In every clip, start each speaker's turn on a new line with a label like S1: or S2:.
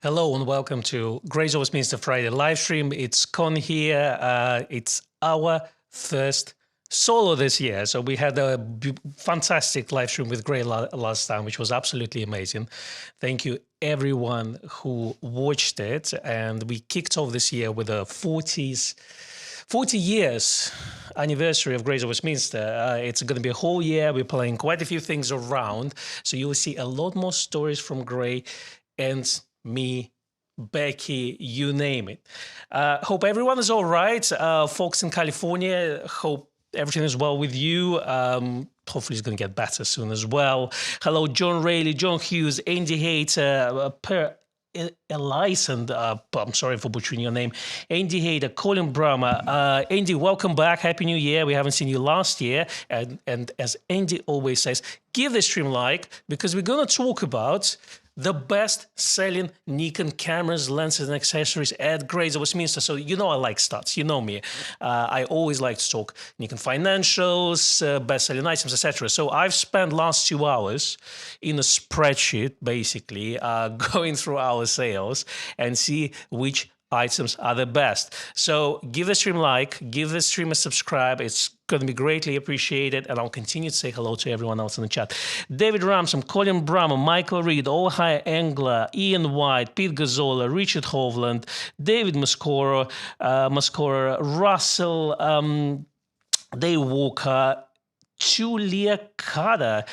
S1: Hello and welcome to Grace of Westminster Friday live stream. It's Con here. It's our first solo this year. So we had a fantastic live stream with Gray last time, which was absolutely amazing. Thank you everyone who watched it. And we kicked off this year with a 40 years anniversary of Grace of Westminster. It's going to be a whole year. We're playing quite a few things around. So you will see a lot more stories from Gray and me, Becky, you name it. Hope everyone is all right. Folks in California, hope everything is well with you. Hopefully it's going to get better soon as well. Hello, John Rayleigh, John Hughes, Andy Hayter, Per Elison, I'm sorry for butchering your name. Andy Hayter, Colin Brummer. Andy, welcome back. Happy New Year. We haven't seen you last year. And as Andy always says, give this stream a like because we're going to talk about the best-selling Nikon cameras, lenses, and accessories at Grace of Westminster. So you know I like stats. You know me. I always like to talk Nikon financials, best-selling items, etc. So I've spent last 2 hours in a spreadsheet, basically, going through our sales and see which items are the best. So give the stream a like, give the stream a subscribe. It's going to be greatly appreciated, and I'll continue to say hello to everyone else in the chat. David Ramsam, Colin Brummer, Michael Reed, Ohio Engler, Ian White, Pete Gazzola, Richard Hovland, David Mascoro, Russell, Dave Walker, Julia Carter,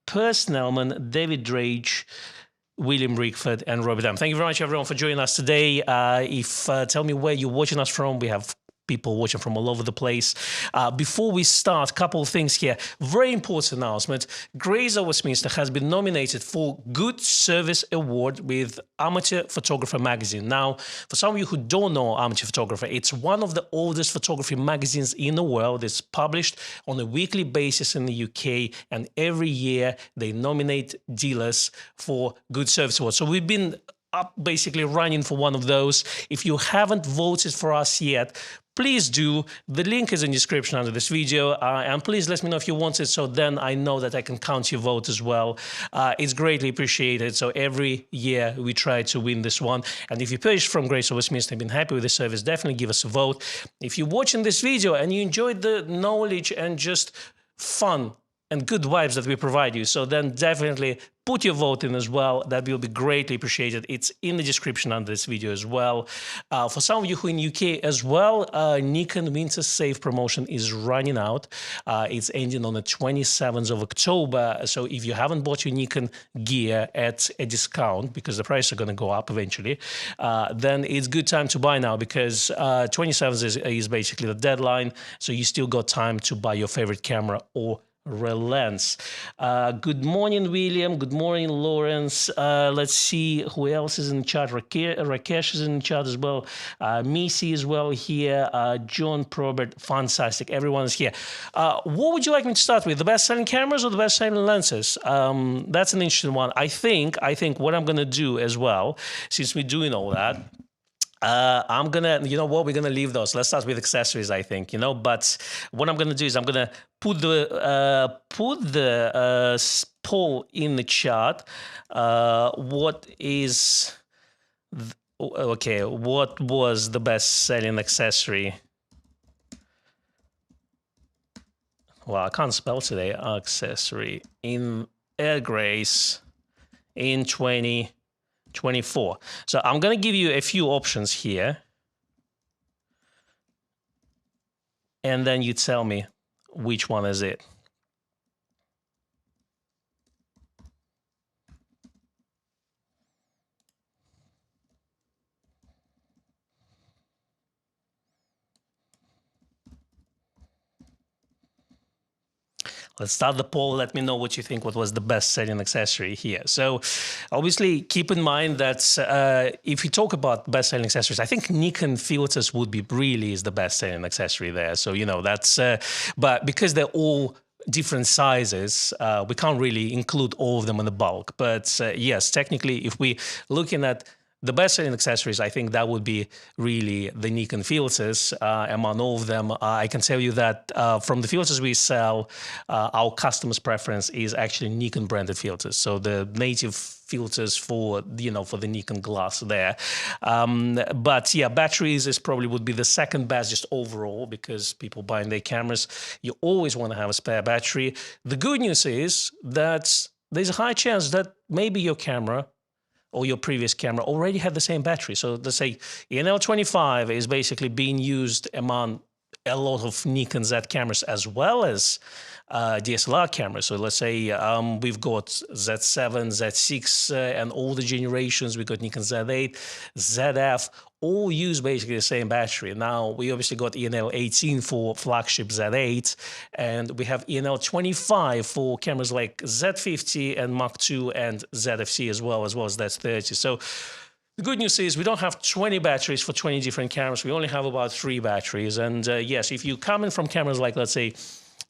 S1: Persnelman, David Drage, William Rickford, and Robert M. Thank you very much, everyone, for joining us today. Tell me where you're watching us from. We have people watching from all over the place. Before we start, a couple of things here. Very important announcement. Grace of Westminster has been nominated for Good Service Award with Amateur Photographer magazine. Now, for some of you who don't know Amateur Photographer, it's one of the oldest photography magazines in the world. It's published on a weekly basis in the UK, and every year they nominate dealers for Good Service Award. So we've been basically running for one of those. If you haven't voted for us yet, please do. The link is in the description under this video. And please let me know if you want it, so then I know that I can count your vote as well. It's greatly appreciated. So every year we try to win this one. And if you purchased from Grace of Westminster and been happy with the service, definitely give us a vote. If you're watching this video and you enjoyed the knowledge and just fun and good vibes that we provide you, so then definitely put your vote in as well. That will be greatly appreciated. It's in the description under this video as well. For some of you who are in UK as well, Nikon Winter Save promotion is running out. It's ending on the 27th of October. So if you haven't bought your Nikon gear at a discount, because the prices are going to go up eventually, then it's good time to buy now, because 27th is basically the deadline. So you still got time to buy your favorite camera or relents. Good morning, William. Good morning, Lawrence. Let's see who else is in the chat. Rakesh is in the chat as well. Missy as well here. John Probert. Fantastic. Everyone is here. What would you like me to start with? The best-selling cameras or the best-selling lenses? That's an interesting one. I think what I'm going to do as well, since we're doing all that, I'm gonna, you know what, we're gonna leave those. Let's start with accessories, I think, you know. But what I'm gonna do is I'm gonna put the poll in the chat. What was the best-selling accessory? Well, I can't spell today. Accessory in Air Grace in 2024. So I'm going to give you a few options here, and then you tell me which one is it. Let's start the poll. Let me know what you think. What was the best-selling accessory here? So, obviously, keep in mind that if we talk about best-selling accessories, I think Nikon filters would be really is the best-selling accessory there. So, you know, that's but because they're all different sizes, we can't really include all of them in the bulk. But yes, technically, if we're looking at the best-selling accessories, I think that would be really the Nikon filters. Among all of them, I can tell you that from the filters we sell, our customers' preference is actually Nikon branded filters. So the native filters for the Nikon glass there. But yeah, batteries is probably would be the second best just overall, because people buying their cameras, you always want to have a spare battery. The good news is that there's a high chance that maybe your camera or your previous camera already had the same battery. So let's say ENL25 is basically being used among a lot of Nikon Z cameras as well as DSLR cameras. So let's say we've got Z7, Z6, and all the generations. We've got Nikon Z8, ZF, all use basically the same battery. Now, we obviously got ENL18 for flagship Z8, and we have ENL25 for cameras like Z50 and Mark II and ZFC as well as Z30. So the good news is we don't have 20 batteries for 20 different cameras. We only have about 3 batteries. And yes, if you're coming from cameras like, let's say,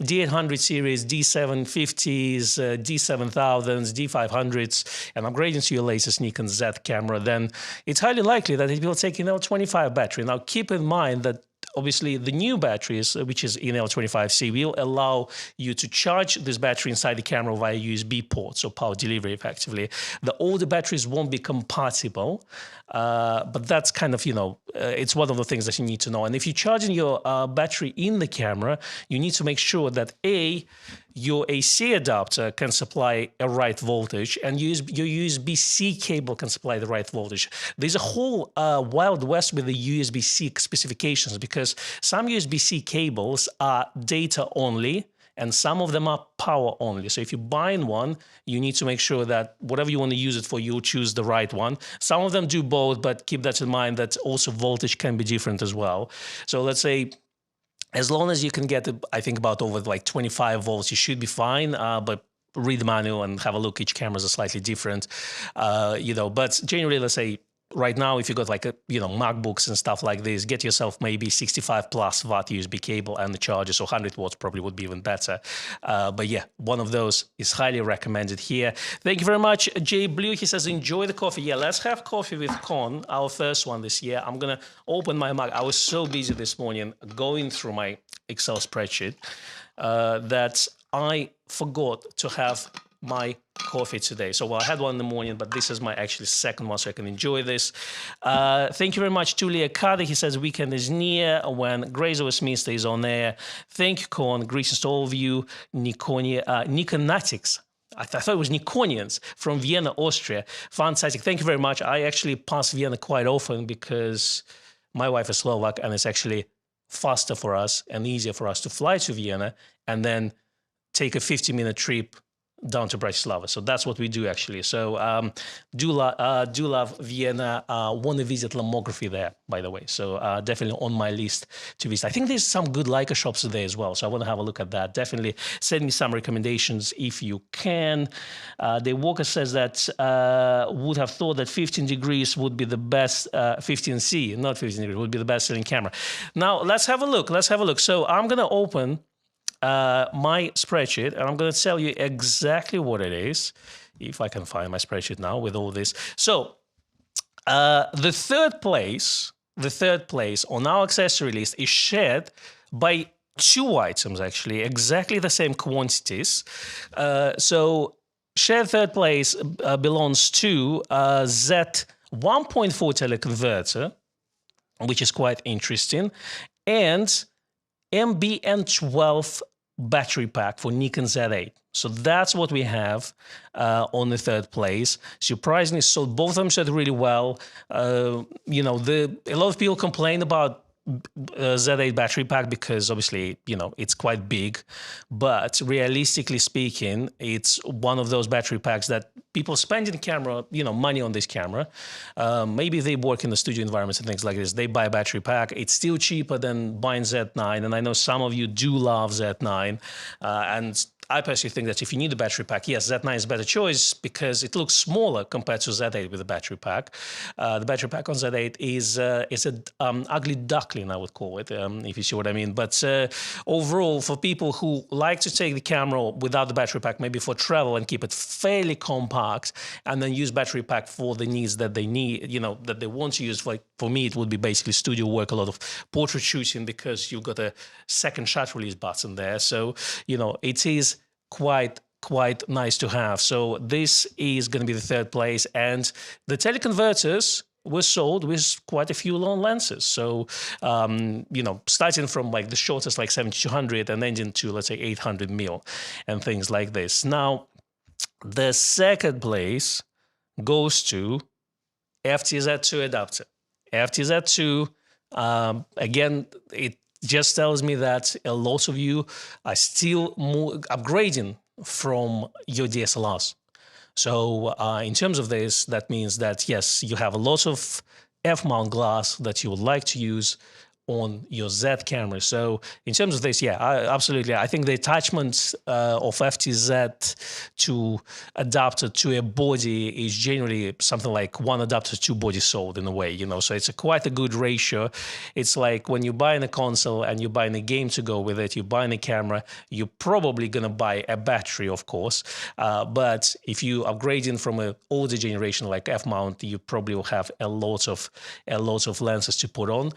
S1: D800 series, D750s, D7000s, D500s, and upgrading to your latest Nikon Z camera, then it's highly likely that it will take ENL25 battery. Now, keep in mind that obviously the new batteries, which is ENL25C, will allow you to charge this battery inside the camera via USB port, so power delivery effectively. The older batteries won't be compatible, but that's kind of, it's one of the things that you need to know. And if you're charging your battery in the camera, you need to make sure that your AC adapter can supply a right voltage, and your USB-C cable can supply the right voltage. There's a whole wild west with the USB-C specifications, because some USB-C cables are data only, and some of them are power only. So if you're buying one, you need to make sure that whatever you want to use it for, you'll choose the right one. Some of them do both, but keep that in mind that also voltage can be different as well. So let's say, as long as you can get, I think, about over like 25 volts, you should be fine. But read the manual and have a look. Each cameras are slightly different, But generally, let's say right now, if you got like MacBooks and stuff like this, get yourself maybe 65 plus watt USB cable and the charger. So 100 watts probably would be even better. But yeah, one of those is highly recommended here. Thank you very much, Jay Blue. He says, enjoy the coffee. Yeah, let's have coffee with Con, our first one this year. I'm gonna open my mug. I was so busy this morning going through my Excel spreadsheet that I forgot to have my coffee today. So I had one in the morning, but this is my actually second one, so I can enjoy this. Thank you very much to Leah Carter. He says weekend is near when Grace of Westminster is on air. Thank you, Con. Greetings to all of you. Nikonatics. I thought it was Nikonians from Vienna, Austria. Fantastic. Thank you very much. I actually pass Vienna quite often because my wife is Slovak, and it's actually faster for us and easier for us to fly to Vienna and then take a 50-minute trip down to Bratislava. So that's what we do actually. So do love Vienna. Want to visit Lomography there, by the way. So definitely on my list to visit. I think there's some good Leica shops there as well. So I want to have a look at that. Definitely send me some recommendations if you can. The Walker says that would have thought that 15 degrees would be the best, 15C, not 15 degrees, would be the best selling camera. Now let's have a look. So I'm going to open my spreadsheet, and I'm going to tell you exactly what it is, if I can find my spreadsheet now with all this. So the third place on our accessory list is shared by 2 items, actually, exactly the same quantities. So shared third place belongs to Z 1.4 teleconverter, which is quite interesting, and MBN12 battery pack for Nikon Z8. So that's what we have on the third place. Surprisingly, so both of them sold really well. A lot of people complain about Z8 battery pack because obviously, it's quite big, but realistically speaking, it's one of those battery packs that people spend in the camera, money on this camera. Maybe they work in the studio environments and things like this. They buy a battery pack. It's still cheaper than buying Z9. And I know some of you do love Z9. And I personally think that if you need a battery pack, yes, Z9 is a better choice because it looks smaller compared to Z8 with a battery pack. The battery pack on Z8 is an ugly duckling, I would call it, if you see what I mean. But overall, for people who like to take the camera without the battery pack, maybe for travel, and keep it fairly compact, and then use battery pack for the needs that they need, that they want to use. Like for me, it would be basically studio work, a lot of portrait shooting, because you've got a second shutter release button there. So, it is quite nice to have. So this is going to be the third place. And the teleconverters were sold with quite a few long lenses. So, starting from like the shortest, like 70-200, and ending to, let's say, 800 mil and things like this. Now, the second place goes to FTZ2 adapter. FTZ2, again, it just tells me that a lot of you are still upgrading from your DSLRs. So in terms of this, that means that, yes, you have a lot of F-mount glass that you would like to use on your Z camera. So in terms of this, yeah, absolutely. I think the attachment of FTZ to adapter to a body is generally something like one adapter, two bodies sold in a way, So it's quite a good ratio. It's like when you're buying a console and you're buying a game to go with it, you're buying a camera, you're probably going to buy a battery, of course. But if you're upgrading from an older generation like F-mount, you probably will have a lot of lenses to put on.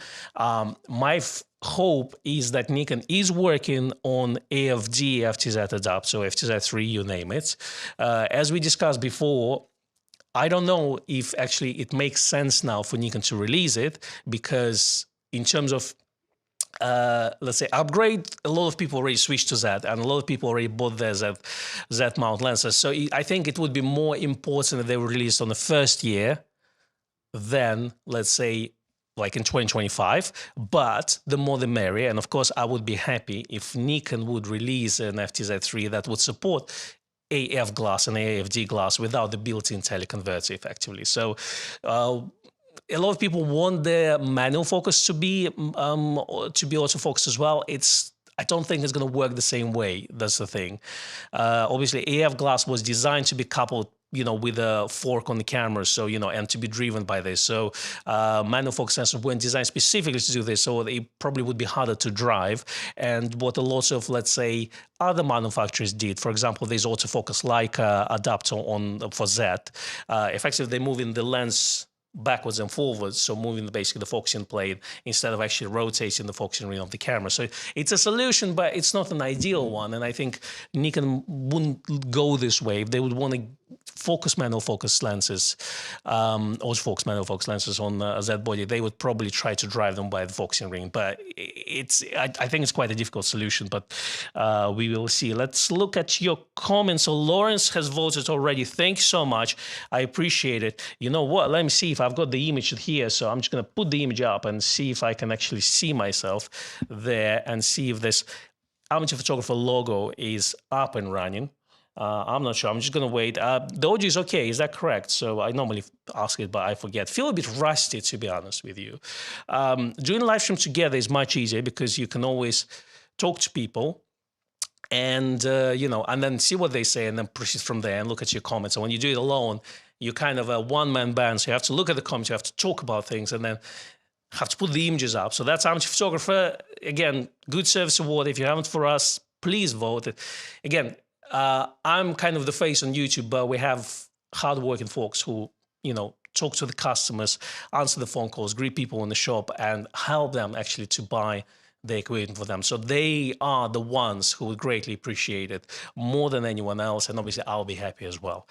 S1: My hope is that Nikon is working on AFD FTZ adapter, so FTZ3, you name it. As we discussed before, I don't know if actually it makes sense now for Nikon to release it, because in terms of let's say upgrade, a lot of people already switched to Z, and a lot of people already bought their Z mount lenses. So I think it would be more important if they were released on the first year than, let's say, like in 2025, but the more the merrier. And of course, I would be happy if Nikon would release an FTZ3 that would support AF glass and AFD glass without the built-in teleconverter, effectively. So a lot of people want their manual focus to be autofocus as well. I don't think it's going to work the same way. That's the thing. Obviously, AF glass was designed to be coupled with a fork on the camera, so, and to be driven by this. So manual focus sensors weren't designed specifically to do this, so it probably would be harder to drive. And what a lot of, let's say, other manufacturers did, for example, there's autofocus Leica adapter for Z. Effectively, they're moving the lens backwards and forwards, so moving basically the focusing plane instead of actually rotating the focusing ring of the camera. So it's a solution, but it's not an ideal one. And I think Nikon wouldn't go this way. If they would want to focus manual focus lenses, autofocus manual focus lenses on a Z body, they would probably try to drive them by the focusing ring. But I think it's quite a difficult solution, but we will see. Let's look at your comments. So Lawrence has voted already. Thank you so much. I appreciate it. You know what? Let me see if I've got the image here. So I'm just going to put the image up and see if I can actually see myself there and see if this amateur photographer logo is up and running. I'm not sure. I'm just going to wait. The audio is okay. Is that correct? So I normally ask it, but I forget. Feel a bit rusty, to be honest with you. Doing live stream together is much easier because you can always talk to people and, and then see what they say and then proceed from there and look at your comments. And when you do it alone, you're kind of a one-man band. So you have to look at the comments, you have to talk about things, and then have to put the images up. So that's amateur photographer. Again, good service award. If you haven't for us, please vote. Again, I'm kind of the face on YouTube, but we have hardworking folks who, talk to the customers, answer the phone calls, greet people in the shop, and help them actually to buy the equipment for them. So they are the ones who would greatly appreciate it more than anyone else, and obviously I'll be happy as well.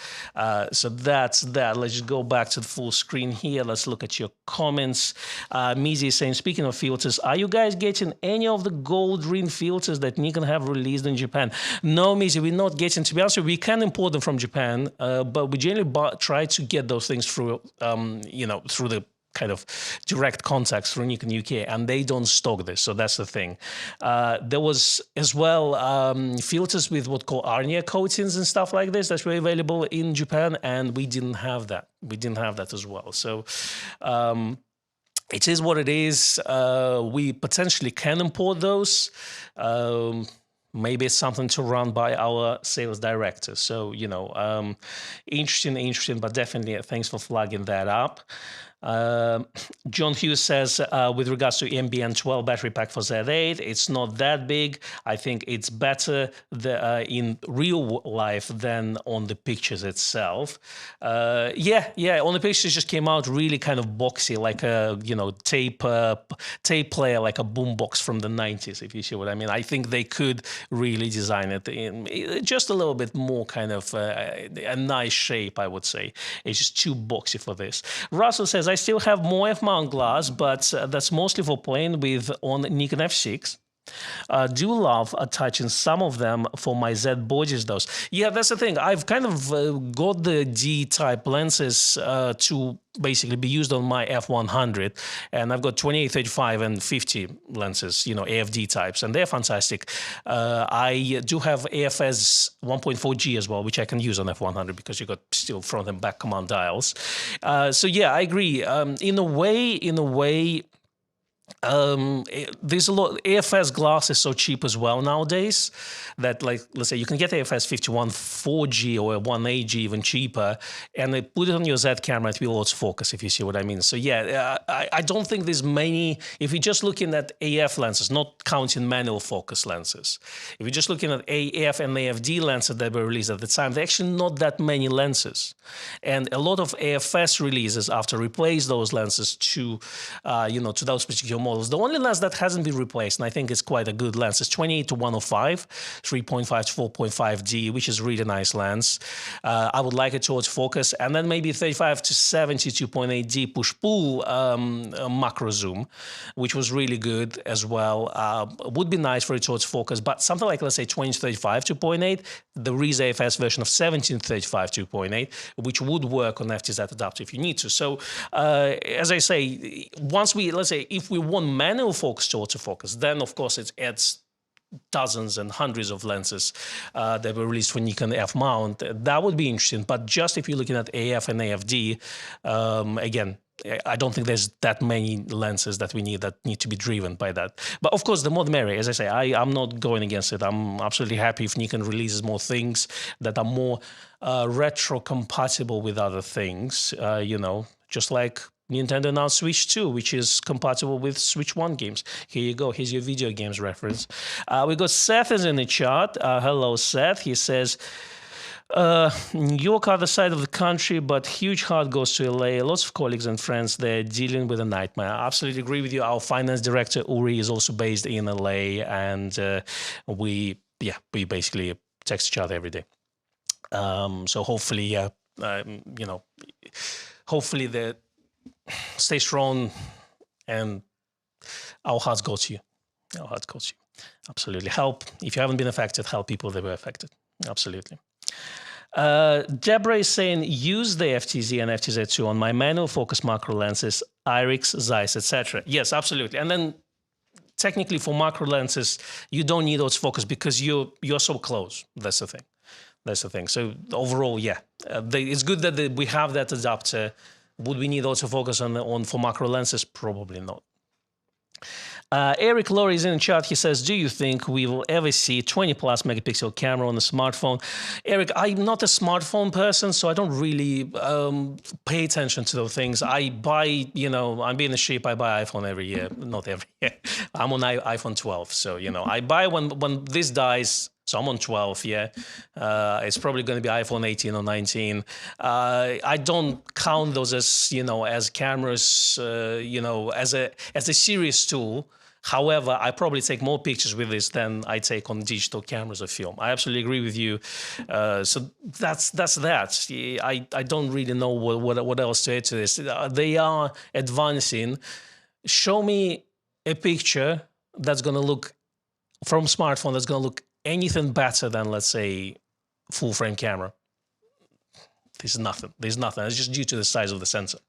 S1: So that's that. Let's just go back to the full screen here. Let's look at your comments. Mizi is saying, speaking of filters, are you guys getting any of the gold ring filters that Nikon have released in Japan? No, Mizi, we're not getting. To be honest, we can import them from Japan, but we generally try to get those things through, through the kind of direct contacts through Nikon UK, and they don't stock this, so that's the thing. There was as well filters with what called Arnia coatings and stuff like this that were available in Japan, and we didn't have that. We didn't have that as well. So it is what it is. We potentially can import those. maybe it's something to run by our sales director. So, interesting, but definitely thanks for flagging that up. John Hughes says, with regards to MBN 12 battery pack for Z8, it's not that big. I think it's better in real life than on the pictures itself. Yeah, on the pictures it just came out really kind of boxy, like a tape player, like a boombox from the 90s, if you see what I mean. I think they could really design it in just a little bit more kind of a nice shape, I would say. It's just too boxy for this. Russell says, I still have more F-mount glass, but that's mostly for playing with on Nikon F6. Do love attaching some of them for my Z bodies though. Yeah, that's the thing. I've kind of got the D-type lenses to basically be used on my F100, and I've got 28, 35, and 50 lenses, AFD types, and they're fantastic. I do have AFS 1.4G as well, which I can use on F100 because you got still front and back command dials. So yeah, I agree. In a way. There's a lot. AFS glass is so cheap as well nowadays that, like, let's say you can get AFS 51 4G or 1AG even cheaper, and they put it on your Z camera, it will autofocus, if you see what I mean. So yeah, I don't think there's many. If you're just looking at AF lenses, not counting manual focus lenses, if you're just looking at AF and AFD lenses that were released at the time, there are actually not that many lenses, and a lot of AFS releases after replace those lenses to those particular models. The only lens that hasn't been replaced, and I think it's quite a good lens, is 28 to 105, 3.5 to 4.5D, which is a really nice lens. I would like it towards focus, and then maybe 35 to 70 2.8D push-pull macro zoom, which was really good as well. Would be nice for it towards focus, but something like, let's say, 20 to 35 2.8, the Reese AFS version of 17 to 35 2.8, which would work on FTZ adapter if you need to. So, as I say, let's say, if we want manual focus to autofocus, then of course it adds dozens and hundreds of lenses that were released for Nikon F-mount. That would be interesting. But just if you're looking at AF and AFD, again, I don't think there's that many lenses that we need that need to be driven by that. But of course, the more the merrier. As I say, I'm not going against it. I'm absolutely happy if Nikon releases more things that are more retro compatible with other things, just like Nintendo announced Switch 2, which is compatible with Switch 1 games. Here you go. Here's your video games reference. We got Seth is in the chat. Hello, Seth. He says, New York, other side of the country, but huge heart goes to LA. Lots of colleagues and friends there dealing with a nightmare. I absolutely agree with you. Our finance director, Uri, is also based in LA, and we basically text each other every day. So hopefully, hopefully the stay strong, and our hearts go to you. Our hearts go to you. Absolutely. Help. If you haven't been affected, help people that were affected. Absolutely. Deborah is saying, use the FTZ and FTZ2 on my manual focus macro lenses, IRIX, Zeiss, etc. Yes, absolutely. And then technically for macro lenses, you don't need autofocus because you're so close. That's the thing. So overall, yeah, it's good that we have that adapter. Would we need autofocus for macro lenses? Probably not. Eric Laurie is in the chat. He says, do you think we will ever see 20 plus megapixel camera on a smartphone? Eric, I'm not a smartphone person, so I don't really pay attention to those things. I buy, I'm being a sheep, I buy iPhone every year. Not every year. I'm on iPhone 12. So, I buy when this dies. So I'm on 12, yeah. It's probably going to be iPhone 18 or 19. I don't count those as cameras, as a serious tool. However, I probably take more pictures with this than I take on digital cameras or film. I absolutely agree with you. So that's that. I don't really know what else to add to this. They are advancing. Show me a picture that's going to look from smartphone that's going to look anything better than, let's say, full frame camera. There's nothing. There's nothing. It's just due to the size of the sensor.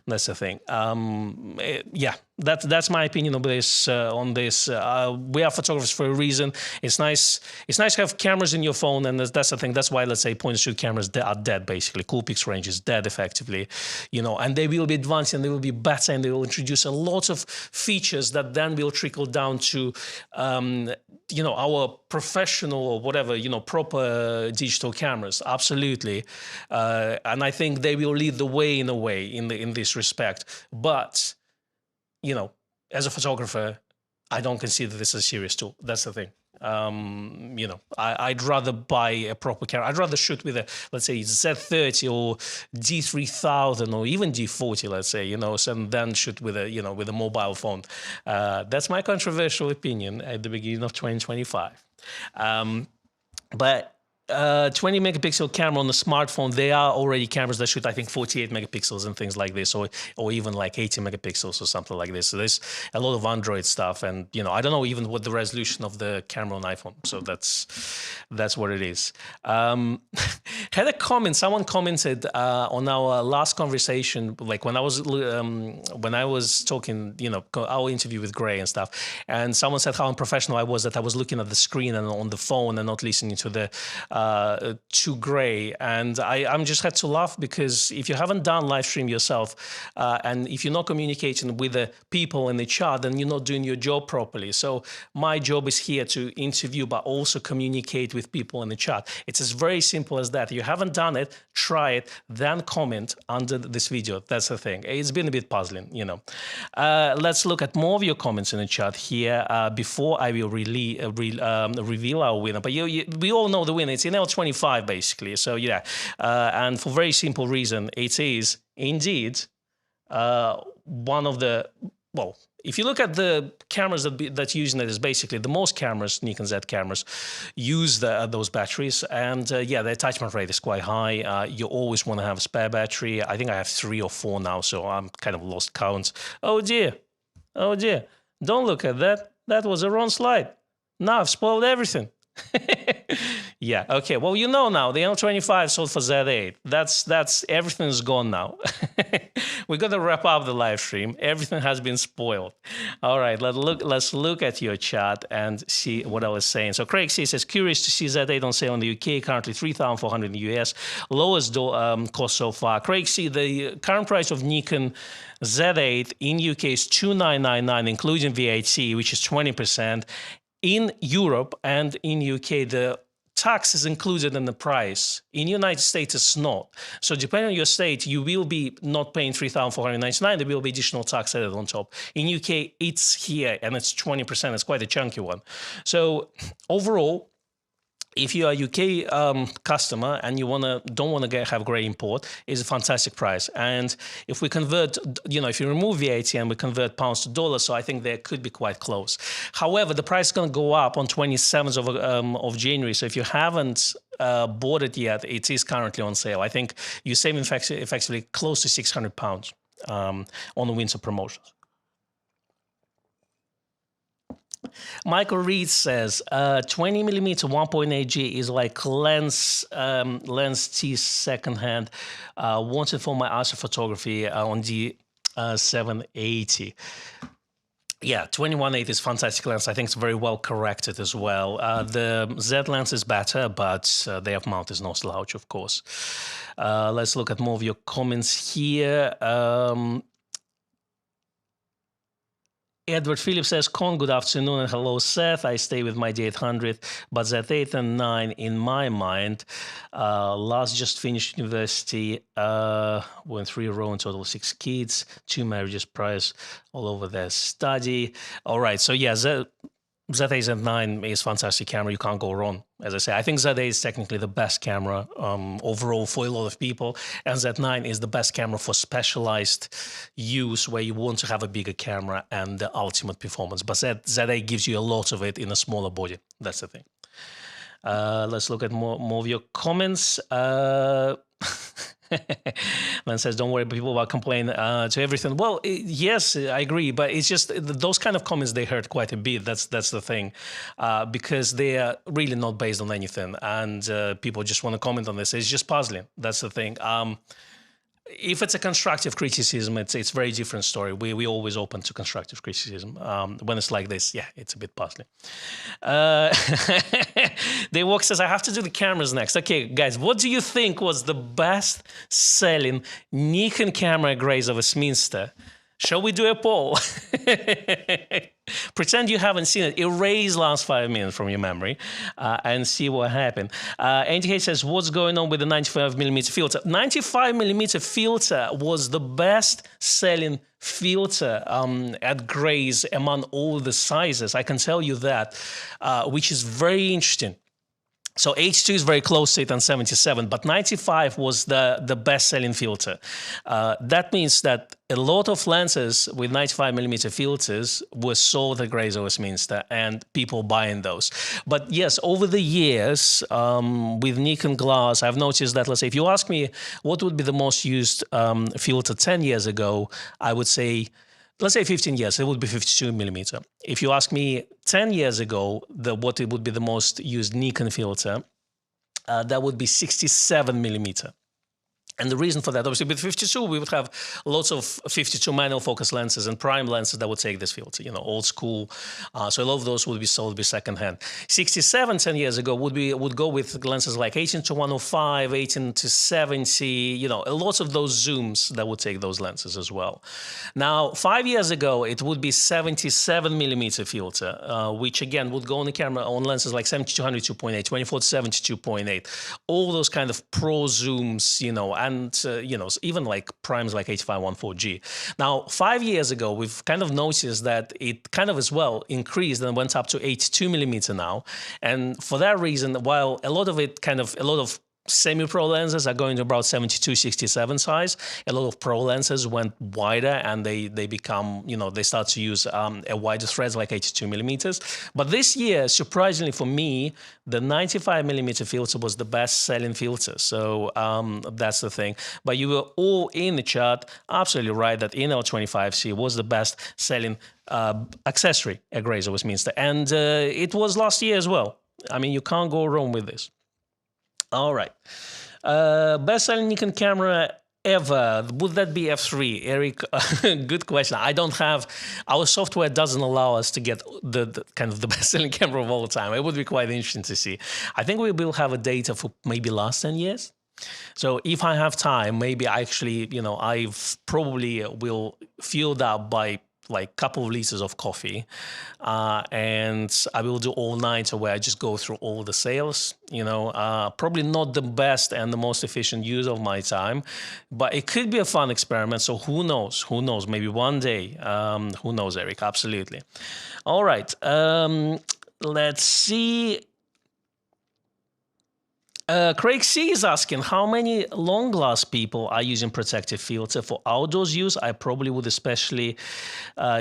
S1: That's the thing. Yeah, that's my opinion on this. We are photographers for a reason. It's nice. It's nice to have cameras in your phone, and that's the thing. That's why, let's say, point-and-shoot cameras are dead. Basically, Coolpix range is dead effectively. And they will be advanced and they will be better, and they will introduce a lot of features that then will trickle down to our professional or whatever, proper digital cameras. Absolutely. And I think they will lead the way in this respect. But, as a photographer, I don't consider this a serious tool. That's the thing. I'd rather buy a proper camera. I'd rather shoot with a, let's say, Z30 or D3000 or even D40, let's say, and then shoot with a mobile phone. That's my controversial opinion at the beginning of 2025. But 20 megapixel camera on the smartphone, there are already cameras that shoot, I think, 48 megapixels and things like this, or even like 80 megapixels or something like this. So there's a lot of Android stuff, and I don't know even what the resolution of the camera on iPhone. So that's what it is. Had a comment. Someone commented on our last conversation, like when I was talking, our interview with Gray and stuff, and someone said how unprofessional I was, that I was looking at the screen and on the phone and not listening to the to Gray. And I'm just had to laugh, because if you haven't done live stream yourself, and if you're not communicating with the people in the chat, then you're not doing your job properly. So my job is here to interview, but also communicate with people in the chat. It's as very simple as that. If you haven't done it, try it, then comment under this video. That's the thing. It's been a bit puzzling, Let's look at more of your comments in the chat here before I will reveal our winner. But we all know the winner. It's in L25 basically. So yeah, and for very simple reason, it is indeed one of the, well, if you look at the cameras that's using it, is basically the most cameras, Nikon Z cameras, use those batteries, and yeah, the attachment rate is quite high. You always want to have a spare battery. I think I have 3 or 4 now, so I'm kind of lost count. Oh dear, don't look at that. That was a wrong slide. Now I've spoiled everything. Yeah, okay, well, now the L25 sold for Z8. That's everything's gone now. We got to wrap up the live stream. Everything has been spoiled. All right, let's look at your chat and see what I was saying. So Craig C says, curious to see Z8 on sale in the UK, currently $3,400 in the US, lowest cost so far. Craig C, the current price of Nikon Z8 in UK is $2,999, including VAT, which is 20%. In Europe and in UK, the tax is included in the price. In United States, it's not. So depending on your state, you will be not paying $3,499. There will be additional tax added on top. In UK, it's here, and it's 20%. It's quite a chunky one. So overall, if you are a UK customer and you don't want to have Gray import, it's a fantastic price. And if we convert, if you remove VAT and we convert pounds to dollars, so I think they could be quite close. However, the price is going to go up on 27th of January. So if you haven't bought it yet, it is currently on sale. I think you're saving effectively close to £600 on the winter promotions. Michael Reed says 20mm 1.8G is like lens T secondhand. Wanted for my astrophotography on the 780. Yeah, 21.8 is fantastic lens. I think it's very well corrected as well. The Z lens is better, but the F mount is no slouch, of course. Let's look at more of your comments here. Edward Phillips says, Con, good afternoon and hello, Seth. I stay with my D800, but Z8 and 9 in my mind. Last just finished university, went 3 row in total, 6 kids, 2 marriages, priors all over their study. All right, so yeah, Z8 Z9 is fantastic camera. You can't go wrong. As I say, I think Z8 is technically the best camera overall for a lot of people, and Z9 is the best camera for specialized use where you want to have a bigger camera and the ultimate performance. But Z8 gives you a lot of it in a smaller body. That's the thing. Let's look at more of your comments. Man says, don't worry, people will complain to everything. Well, yes, I agree, but it's just those kind of comments, they hurt quite a bit. That's the thing, because they are really not based on anything, and people just want to comment on this. It's just puzzling. That's the thing. If it's a constructive criticism, it's a very different story. We always open to constructive criticism. When it's like this, yeah, it's a bit puzzling. Daywalk says, I have to do the cameras next. Okay, guys, what do you think was the best-selling Nikon camera Grace of Westminster? Shall we do a poll? Pretend you haven't seen it. Erase last 5 minutes from your memory and see what happened. Andy Hayes says, what's going on with the 95mm filter? 95mm filter was the best-selling filter at Grace among all the sizes. I can tell you that, which is very interesting. So H2 is very close to it on 77, but 95 was the best-selling filter. That means that a lot of lenses with 95mm filters were sold at Grace of Westminster, and people buying those. But yes, over the years, with Nikon glass, I've noticed that, let's say, if you ask me what would be the most used filter 10 years ago, I would say, let's say 15 years, it would be 52mm. If you ask me 10 years ago, what it would be the most used Nikon filter, that would be 67mm. And the reason for that, obviously, with 52, we would have lots of 52 manual focus lenses and prime lenses that would take this filter, old school. So a lot of those would be sold secondhand. 67, 10 years ago, would go with lenses like 18 to 105, 18 to 70, a lot of those zooms that would take those lenses as well. Now, 5 years ago, it would be 77mm filter, which again would go on the camera on lenses like 70-100 2.8, 24-70 2.8, all those kind of pro zooms, and even like primes like 8514G. Now, 5 years ago, we've kind of noticed that it kind of as well increased and went up to 82mm now. And for that reason, while a lot of semi-pro lenses are going to about 72-67 size, a lot of pro lenses went wider, and they become, they start to use a wider threads like 82mm. But this year, surprisingly for me, the 95mm filter was the best-selling filter. So that's the thing. But you were all in the chat absolutely right that NL25C was the best-selling accessory at Grace of Westminster, and it was last year as well. I mean, you can't go wrong with this. All right. Best-selling Nikon camera ever, would that be F3? Eric, good question. I don't have, our software doesn't allow us to get the kind of the best-selling camera of all time. It would be quite interesting to see. I think we will have a data for maybe last 10 years. So if I have time, maybe actually, I've probably will fill that by like a couple of liters of coffee, and I will do all-nighter where I just go through all the sales. Probably not the best and the most efficient use of my time, but it could be a fun experiment. So who knows, maybe one day, who knows, Eric, absolutely. All right, let's see. Craig C is asking, how many long glass people are using protective filter for outdoors use? I probably would especially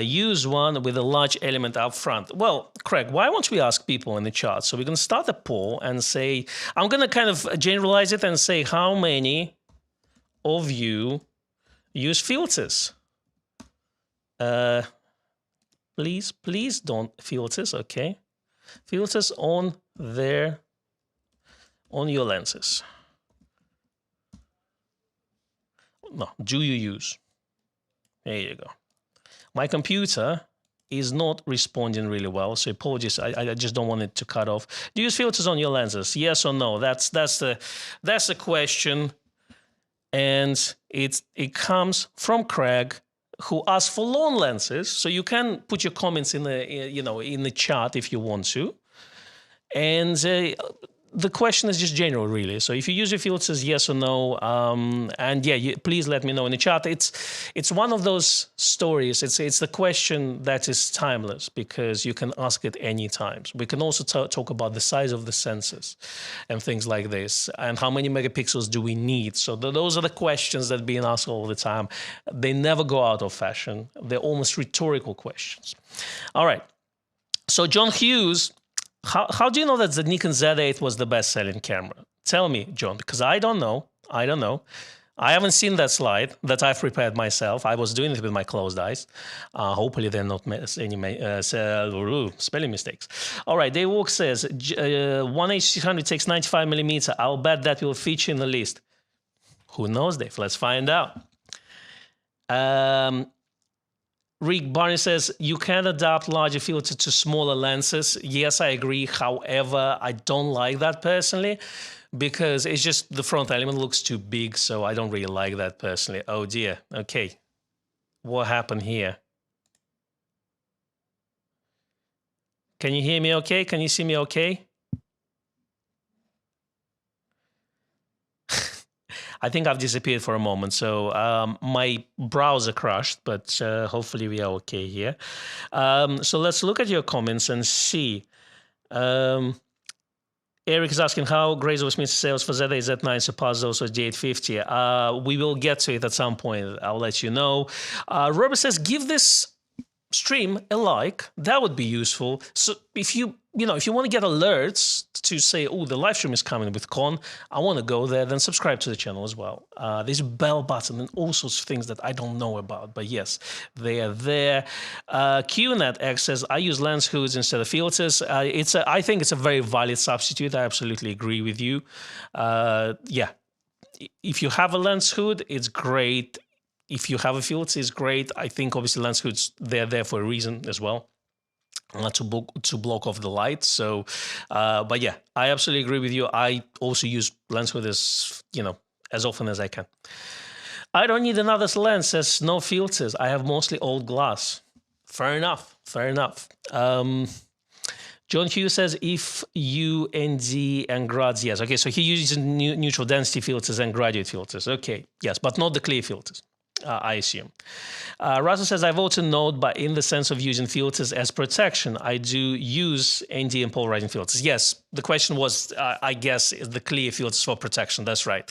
S1: use one with a large element up front. Well, Craig, why don't we ask people in the chat? So we're going to start a poll and say, I'm going to kind of generalize it and say, how many of you use filters? Please don't filters, okay? Filters on your lenses. No, do you use? There you go. My computer is not responding really well, so apologies. I just don't want it to cut off. Do you use filters on your lenses? Yes or no? That's the question, and it comes from Craig, who asked for long lenses. So you can put your comments in the chat if you want to, and the question is just general, really. So if you use your filters, yes or no, and yeah, please let me know in the chat. It's one of those stories. It's the question that is timeless because you can ask it any time. We can also talk about the size of the sensors and things like this, and how many megapixels do we need. So those are the questions that are being asked all the time. They never go out of fashion. They're almost rhetorical questions. All right. So John Hughes. How do you know that the Nikon Z8 was the best-selling camera? Tell me, John, because I don't know. I haven't seen that slide that I've prepared myself. I was doing it with my closed eyes. Hopefully they're not any spelling mistakes. All right, Dave Walk says, 1H600 takes 95mm. I'll bet that will feature in the list. Who knows, Dave? Let's find out. Rick Barney says, you can adapt larger filter to smaller lenses. Yes, I agree. However, I don't like that personally because it's just the front element looks too big, so I don't really like that personally. Oh dear. Okay. What happened here? Can you hear me okay? Can you see me okay? I think I've disappeared for a moment, so my browser crashed, but hopefully we are okay here. So let's look at your comments and see. Eric is asking how Grace Westminster sales for ZA Z9 surpass those of the 850. We will get to it at some point. I'll let you know. Robert says, give this stream a like. That would be useful. So if you want to get alerts to say, oh, the live stream is coming with Con, I want to go there, then subscribe to the channel as well. There's a bell button and all sorts of things that I don't know about, but yes, they are there. QNetX says, I use lens hoods instead of filters. I think it's a very valid substitute. I absolutely agree with you. Yeah, if you have a lens hood, it's great. If you have a filter, it's great. I think obviously lens hoods, they're there for a reason as well, to block off the light. So, but yeah, I absolutely agree with you. I also use lens hood as often as I can. I don't need another lens, says no filters. I have mostly old glass. Fair enough. Fair enough. John Hughes says, if UND and grads, yes. Okay, so he uses neutral density filters and graduate filters. Okay, yes, but not the clear filters. I assume. Russell says, I've also noted, but in the sense of using filters as protection, I do use ND and polarizing filters. Yes, the question was, I guess, is the clear filters for protection. That's right.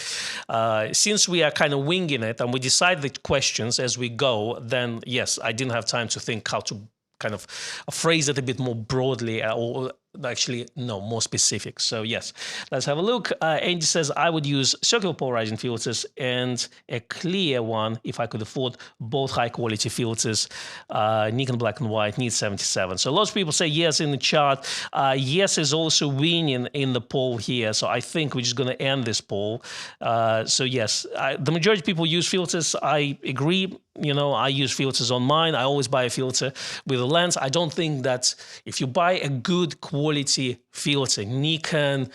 S1: Since we are kind of winging it and we decide the questions as we go, then yes, I didn't have time to think how to kind of phrase it a bit more broadly, or actually, no, more specific. So yes, let's have a look. Andy says, I would use circular polarizing filters and a clear one if I could afford both high quality filters. Nikon black and white needs 77. So lots of people say yes in the chart. Yes is also winning in the poll here. So I think we're just going to end this poll. So yes, the majority of people use filters. I agree. I use filters on mine. I always buy a filter with a lens. I don't think that if you buy a good quality filter, Nikon,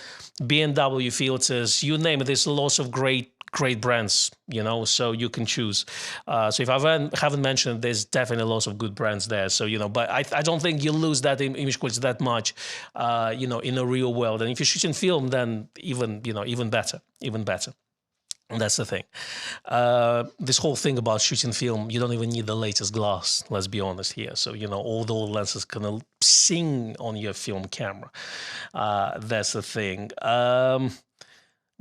S1: B&W filters, you name it, there's lots of great brands, so you can choose. So if I haven't mentioned, there's definitely lots of good brands there. So, but I don't think you lose that image quality that much, in the real world. And if you're shooting film, then even better. That's the thing. This whole thing about shooting film, you don't even need the latest glass, let's be honest here. So, all the old lenses can sing on your film camera. That's the thing.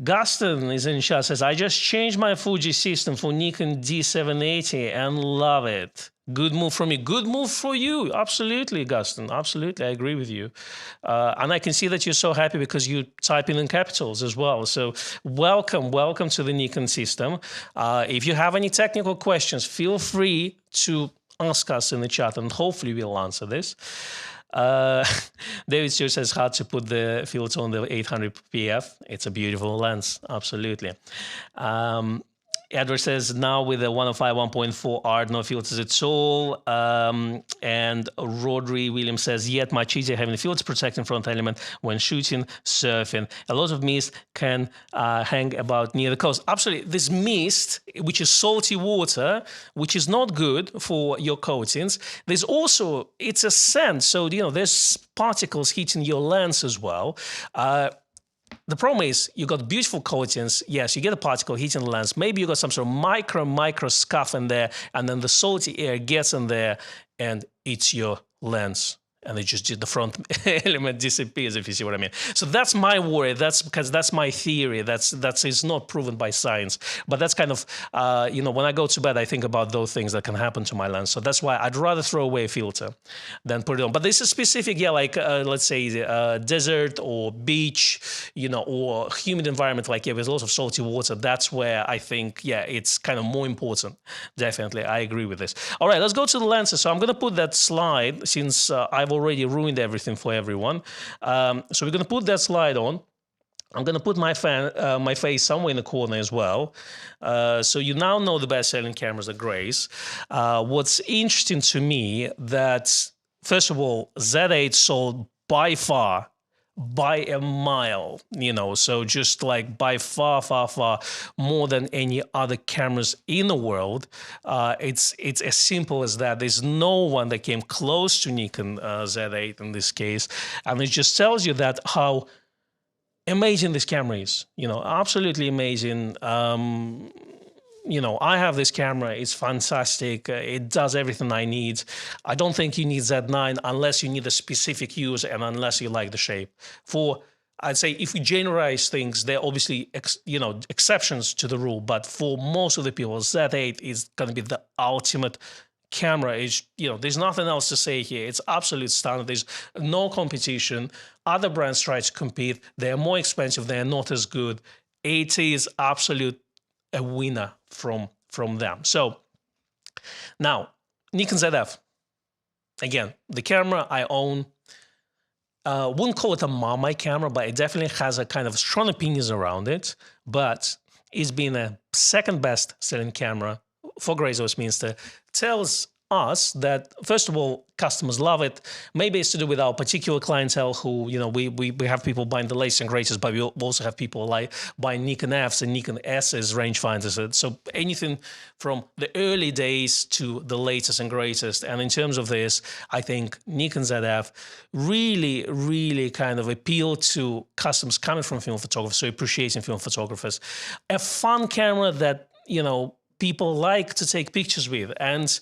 S1: Gaston is in chat, says, I just changed my Fuji system for Nikon D780 and love it. Good move from me. Good move for you. Absolutely, Gaston. Absolutely. I agree with you. And I can see that you're so happy because you type in capitals as well. So welcome to the Nikon system. If you have any technical questions, feel free to ask us in the chat and hopefully we'll answer this. David Stewart says, hard to put the filter on the 800 PF. It's a beautiful lens. Absolutely. Edward says, now with the 105 1.4 art, no filters at all. And Rodri Williams says, yet much easier having the filter protecting front element when shooting, surfing. A lot of mist can hang about near the coast. Absolutely. This mist, which is salty water, which is not good for your coatings. There's also, it's a sand. So, there's particles hitting your lens as well. The problem is you got beautiful coatings. Yes, you get a particle hitting the lens. Maybe you got some sort of micro scuff in there, and then the salty air gets in there and eats your lens. and it just the front element disappears, if you see what I mean. So that's my worry. That's because that's my theory. That's is not proven by science. But that's kind of when I go to bed, I think about those things that can happen to my lens. So that's why I'd rather throw away a filter than put it on. But this is specific, like let's say desert or beach, or humid environment, like with lots of salty water. That's where I think it's kind of more important. Definitely, I agree with this. All right, let's go to the lenses. So I'm going to put that slide since I've already ruined everything for everyone. So we're going to put that slide on. I'm going to put my face somewhere in the corner as well. So you now know the best-selling cameras are Grace. What's interesting to me that, first of all, Z8 sold by far, by a mile, so just like by far, far, far more than any other cameras in the world. It's as simple as that. There's no one that came close to Nikon Z8 in this case. And it just tells you that how amazing this camera is, absolutely amazing. I have this camera. It's fantastic. It does everything I need. I don't think you need Z9 unless you need a specific use and unless you like the shape. I'd say if we generalize things, there are obviously exceptions to the rule, but for most of the people, Z8 is going to be the ultimate camera. There's nothing else to say here. It's absolute standard. There's no competition. Other brands try to compete. They're more expensive. They're not as good. It is absolute a winner from them. So now Nikon ZF, again, the camera I own, wouldn't call it a Marmite camera, but it definitely has a kind of strong opinions around it. But it's been a second best selling camera for Grace Westminster. Tells us that, first of all, customers love it. Maybe it's to do with our particular clientele who, we have people buying the latest and greatest, but we also have people like buying Nikon Fs and Nikon S's rangefinders. So anything from the early days to the latest and greatest. And in terms of this, I think Nikon ZF really, really kind of appeal to customers coming from film photographers, so appreciating film photographers. A fun camera that, people like to take pictures with. And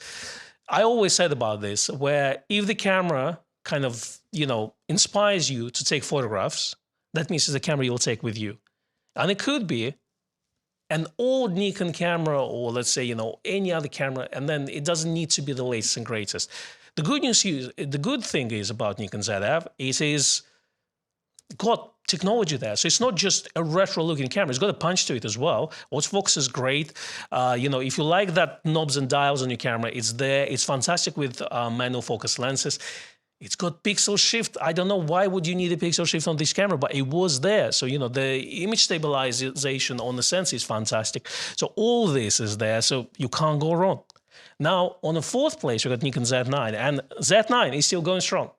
S1: I always said about this, where if the camera kind of, inspires you to take photographs, that means it's a camera you'll take with you. And it could be an old Nikon camera or let's say, any other camera, and then it doesn't need to be the latest and greatest. The good thing is about Nikon ZF, it is got technology there. So it's not just a retro-looking camera. It's got a punch to it as well. Autofocus is great. If you like that knobs and dials on your camera, it's there. It's fantastic with manual focus lenses. It's got pixel shift. I don't know why would you need a pixel shift on this camera, but it was there. So, the image stabilization on the sensor is fantastic. So all this is there. So you can't go wrong. Now, on the fourth place, we got Nikon Z9. And Z9 is still going strong.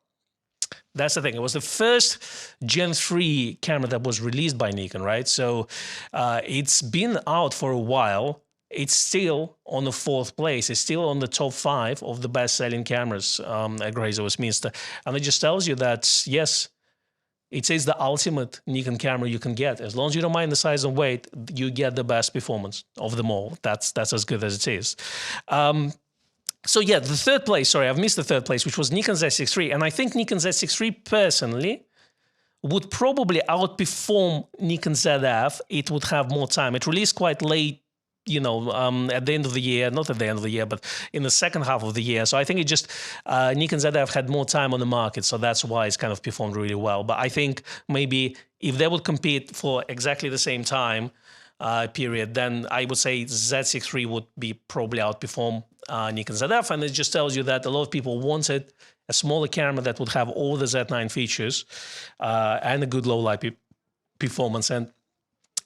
S1: That's the thing. It was the first Gen 3 camera that was released by Nikon, right? So it's been out for a while. It's still on the fourth place. It's still on the top 5 of the best-selling cameras at Grace Westminster. And it just tells you that, yes, it is the ultimate Nikon camera you can get. As long as you don't mind the size and weight, you get the best performance of them all. That's as good as it is. So yeah, the third place, sorry, I've missed the third place, which was Nikon Z6 III. And I think Nikon Z6 III personally would probably outperform Nikon ZF. It would have more time. It released quite late, at the end of the year, not at the end of the year, but in the second half of the year. So I think Nikon ZF had more time on the market. So that's why it's kind of performed really well. But I think maybe if they would compete for exactly the same time period, then I would say Z6 III would be probably outperform Nikon ZF. And it just tells you that a lot of people wanted a smaller camera that would have all the Z9 features and a good low light performance. And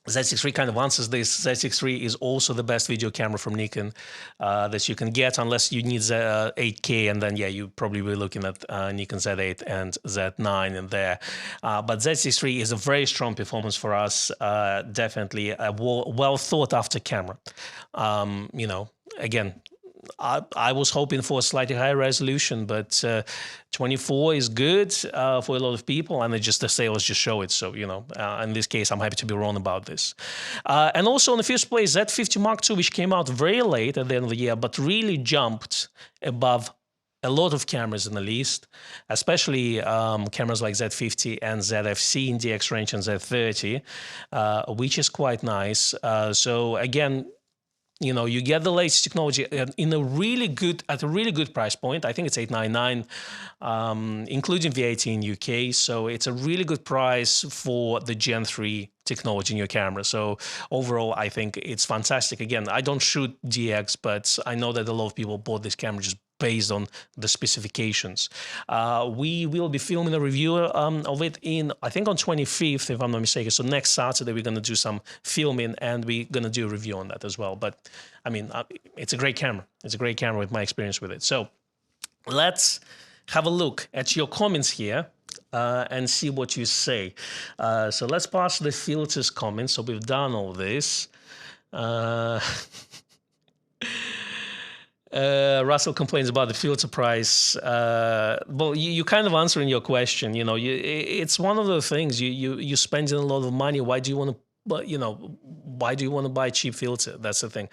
S1: Z6 III kind of answers this. Z6 III is also the best video camera from Nikon that you can get, unless you need 8K, and then you probably will be looking at Nikon Z8 and Z9 in there. But Z6 III is a very strong performance for us. Definitely a well thought after camera. Again, I was hoping for a slightly higher resolution, but 24 is good for a lot of people, and the sales just show it. So, in this case, I'm happy to be wrong about this. And also on the fifth place, Z50 Mark II, which came out very late at the end of the year, but really jumped above a lot of cameras in the list, especially cameras like Z50 and ZFC in DX range and Z30, which is quite nice. So again, you get the latest technology in at a really good price point. I think it's $899, including VAT in UK. So it's a really good price for the Gen 3 technology in your camera. So overall, I think it's fantastic. Again, I don't shoot DX, but I know that a lot of people bought this camera just based on the specifications. We will be filming a review of it I think on 25th, if I'm not mistaken. So next Saturday, we're going to do some filming and we're going to do a review on that as well. But I mean, it's a great camera. It's a great camera with my experience with it. So let's have a look at your comments here. And see what you say. So let's pass the filters comments. So we've done all this. Russell complains about the filter price. Well, you kind of answering your question. It's one of the things you spending a lot of money. Why do you want to? But why do you want to buy a cheap filter? That's the thing.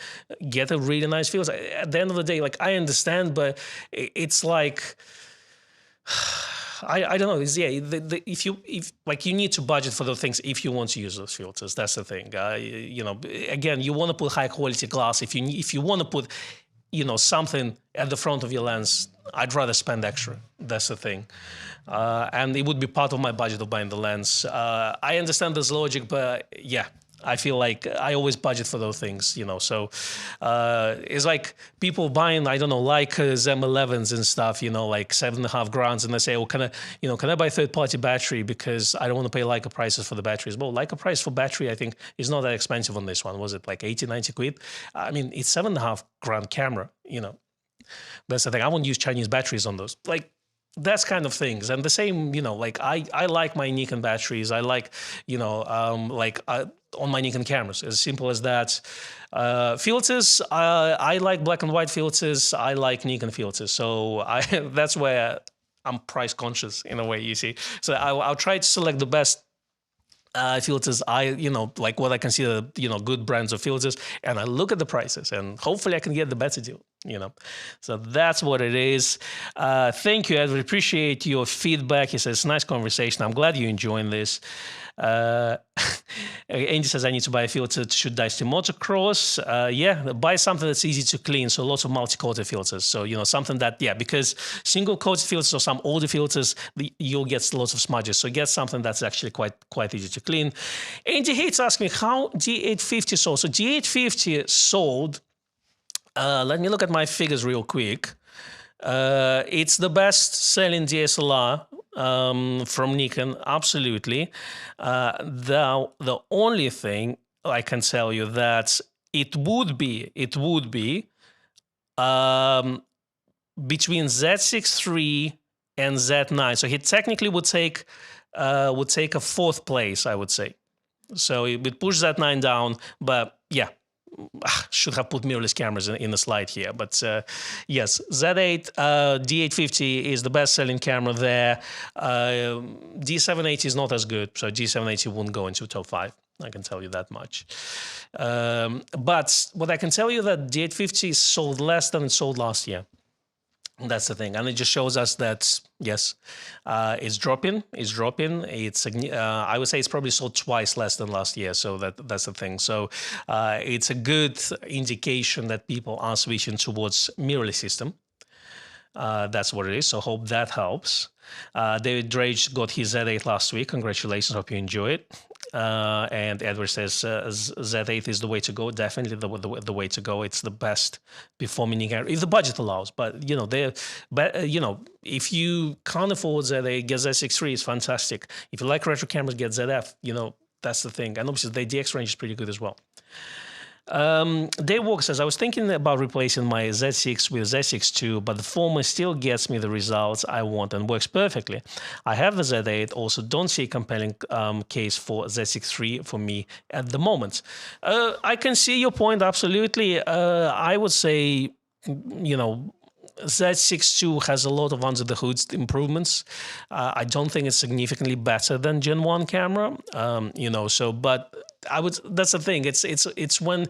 S1: Get a really nice filter. At the end of the day, like I understand, but it's like. I don't know. If you need to budget for those things if you want to use those filters. That's the thing. Again, you want to put high quality glass. If you want to put, something at the front of your lens, I'd rather spend extra. That's the thing. And it would be part of my budget of buying the lens. I understand this logic, but yeah. I feel like I always budget for those things, so it's like people buying, I don't know, Leicas M11s and stuff, like $7.5 and they say, can I buy third-party battery because I don't want to pay Leica prices for the batteries? Well, Leica price for battery, I think, is not that expensive on this one. Was it like 80, 90 quid? I mean, it's $7.5 camera, That's the thing. I won't use Chinese batteries on those. Like, that's kind of things. And the same, like I like my Nikon batteries. I like, on my Nikon cameras, as simple as that. Filters, I like black and white filters. I like Nikon filters. So that's where I'm price conscious in a way, you see. So I'll try to select the best filters, like what I consider, good brands of filters, and I look at the prices and hopefully I can get the better deal, So that's what it is. Thank you, Edward. Appreciate your feedback. He says, nice conversation. I'm glad you're enjoying this. Andy says, I need to buy a filter to shoot Dicey motocross. Yeah, buy something that's easy to clean. So lots of multi-coated filters. So, something that, because single coated filters or some older filters, you'll get lots of smudges. So get something that's actually quite easy to clean. Andy hates asking me how D850 sold. So D850 sold, let me look at my figures real quick. It's the best selling DSLR from Nikon, absolutely. The only thing I can tell you that it would be between Z6 III and Z9. So he technically would take a fourth place, I would say. So it would push Z9 down, but yeah. Should have put mirrorless cameras in the slide here, but yes, Z8 D850 is the best-selling camera there. D780 is not as good, so D780 wouldn't go into top 5. I can tell you that much. But what I can tell you that D850 sold less than it sold last year. That's the thing, and it just shows us that yes, it's dropping. It's dropping. It's I would say it's probably sold twice less than last year. So that's the thing. So it's a good indication that people are switching towards mirrorless system. That's what it is. So hope that helps. David Drage got his Z8 last week. Congratulations. Hope you enjoy it. And Edward says Z8 is the way to go. Definitely the way to go. It's the best performing camera if the budget allows. But if you can't afford Z8, get Z6 III. It's fantastic. If you like retro cameras, get ZF. That's the thing. And obviously the DX range is pretty good as well. Dave Walker says, I was thinking about replacing my Z6 with Z6 II, but the former still gets me the results I want and works perfectly. I have the Z8, also don't see a compelling case for Z6 III for me at the moment. I can see your point, absolutely. I would say, Z6 II has a lot of under the hood improvements. I don't think it's significantly better than Gen 1 camera, but I would. That's the thing. It's when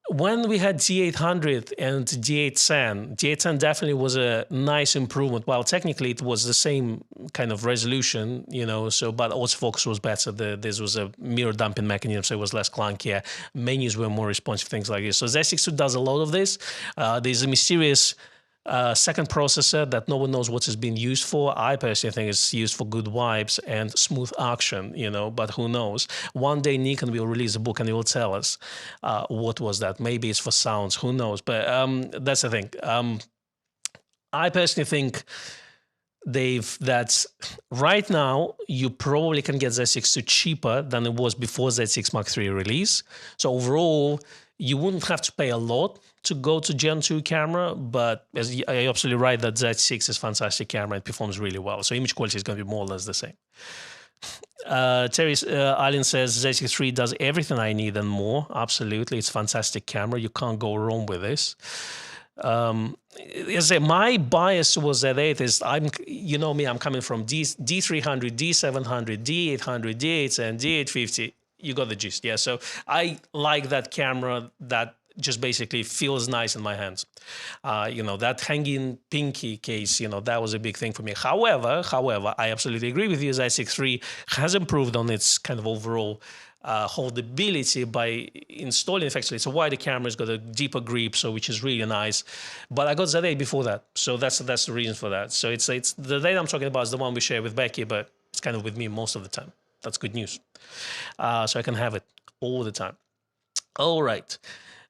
S1: when we had D800 and D810, D810 definitely was a nice improvement. Well, technically it was the same kind of resolution, so, but autofocus was better. This was a mirror dumping mechanism, so it was less clunky. Menus were more responsive, things like this. So Z6II does a lot of this. There's a mysterious second processor that no one knows what it's been used for. I personally think it's used for good vibes and smooth action, but who knows? One day Nikon will release a book and it will tell us what was that. Maybe it's for sounds, who knows? But that's the thing. I personally think, Dave, that right now you probably can get Z6II cheaper than it was before Z6 Mark III release. So overall, you wouldn't have to pay a lot to go to Gen 2 camera, but as you're absolutely right that Z6 is a fantastic camera. It performs really well. So image quality is going to be more or less the same. Terry Allen says Z6 III does everything I need and more. Absolutely. It's a fantastic camera. You can't go wrong with this. As I say, my bias towards Z8 is I'm coming from D300, D700, D800, D8 and D850. You got the gist, yeah. So I like that camera that just basically feels nice in my hands. That hanging pinky case, that was a big thing for me. However, I absolutely agree with you. Z6 III has improved on its kind of overall holdability by installing, effectively, it's a wider camera, it's got a deeper grip, so which is really nice. But I got Z8 before that, so that's the reason for that. So it's the data I'm talking about is the one we share with Becky, but it's kind of with me most of the time. That's good news. So I can have it all the time. All right.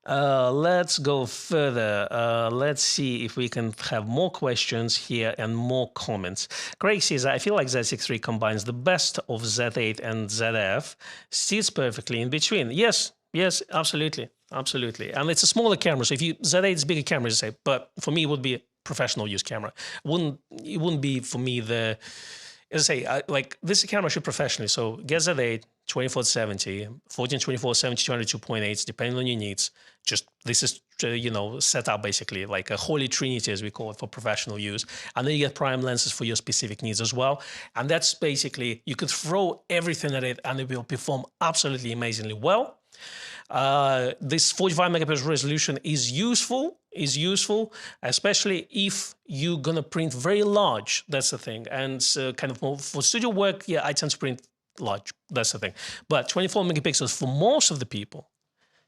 S1: Let's go further. Let's see if we can have more questions here and more comments. Craig says, I feel like Z6 III combines the best of Z8 and ZF, sits perfectly in between. Yes, absolutely. And it's a smaller camera, so if Z8 is a bigger camera, as I say, but for me it would be a professional use camera. It wouldn't be for me as I say, like this camera should professionally. So get Z8, 24-70, 14-24-70, 202.8, depending on your needs. Just this is set up basically like a holy trinity, as we call it, for professional use. And then you get prime lenses for your specific needs as well. And that's basically, you could throw everything at it and it will perform absolutely amazingly well. This 45 megapixel resolution is useful, especially if you're gonna print very large. That's the thing. And kind of more for studio work, yeah, I tend to print large. That's the thing. But 24 megapixels for most of the people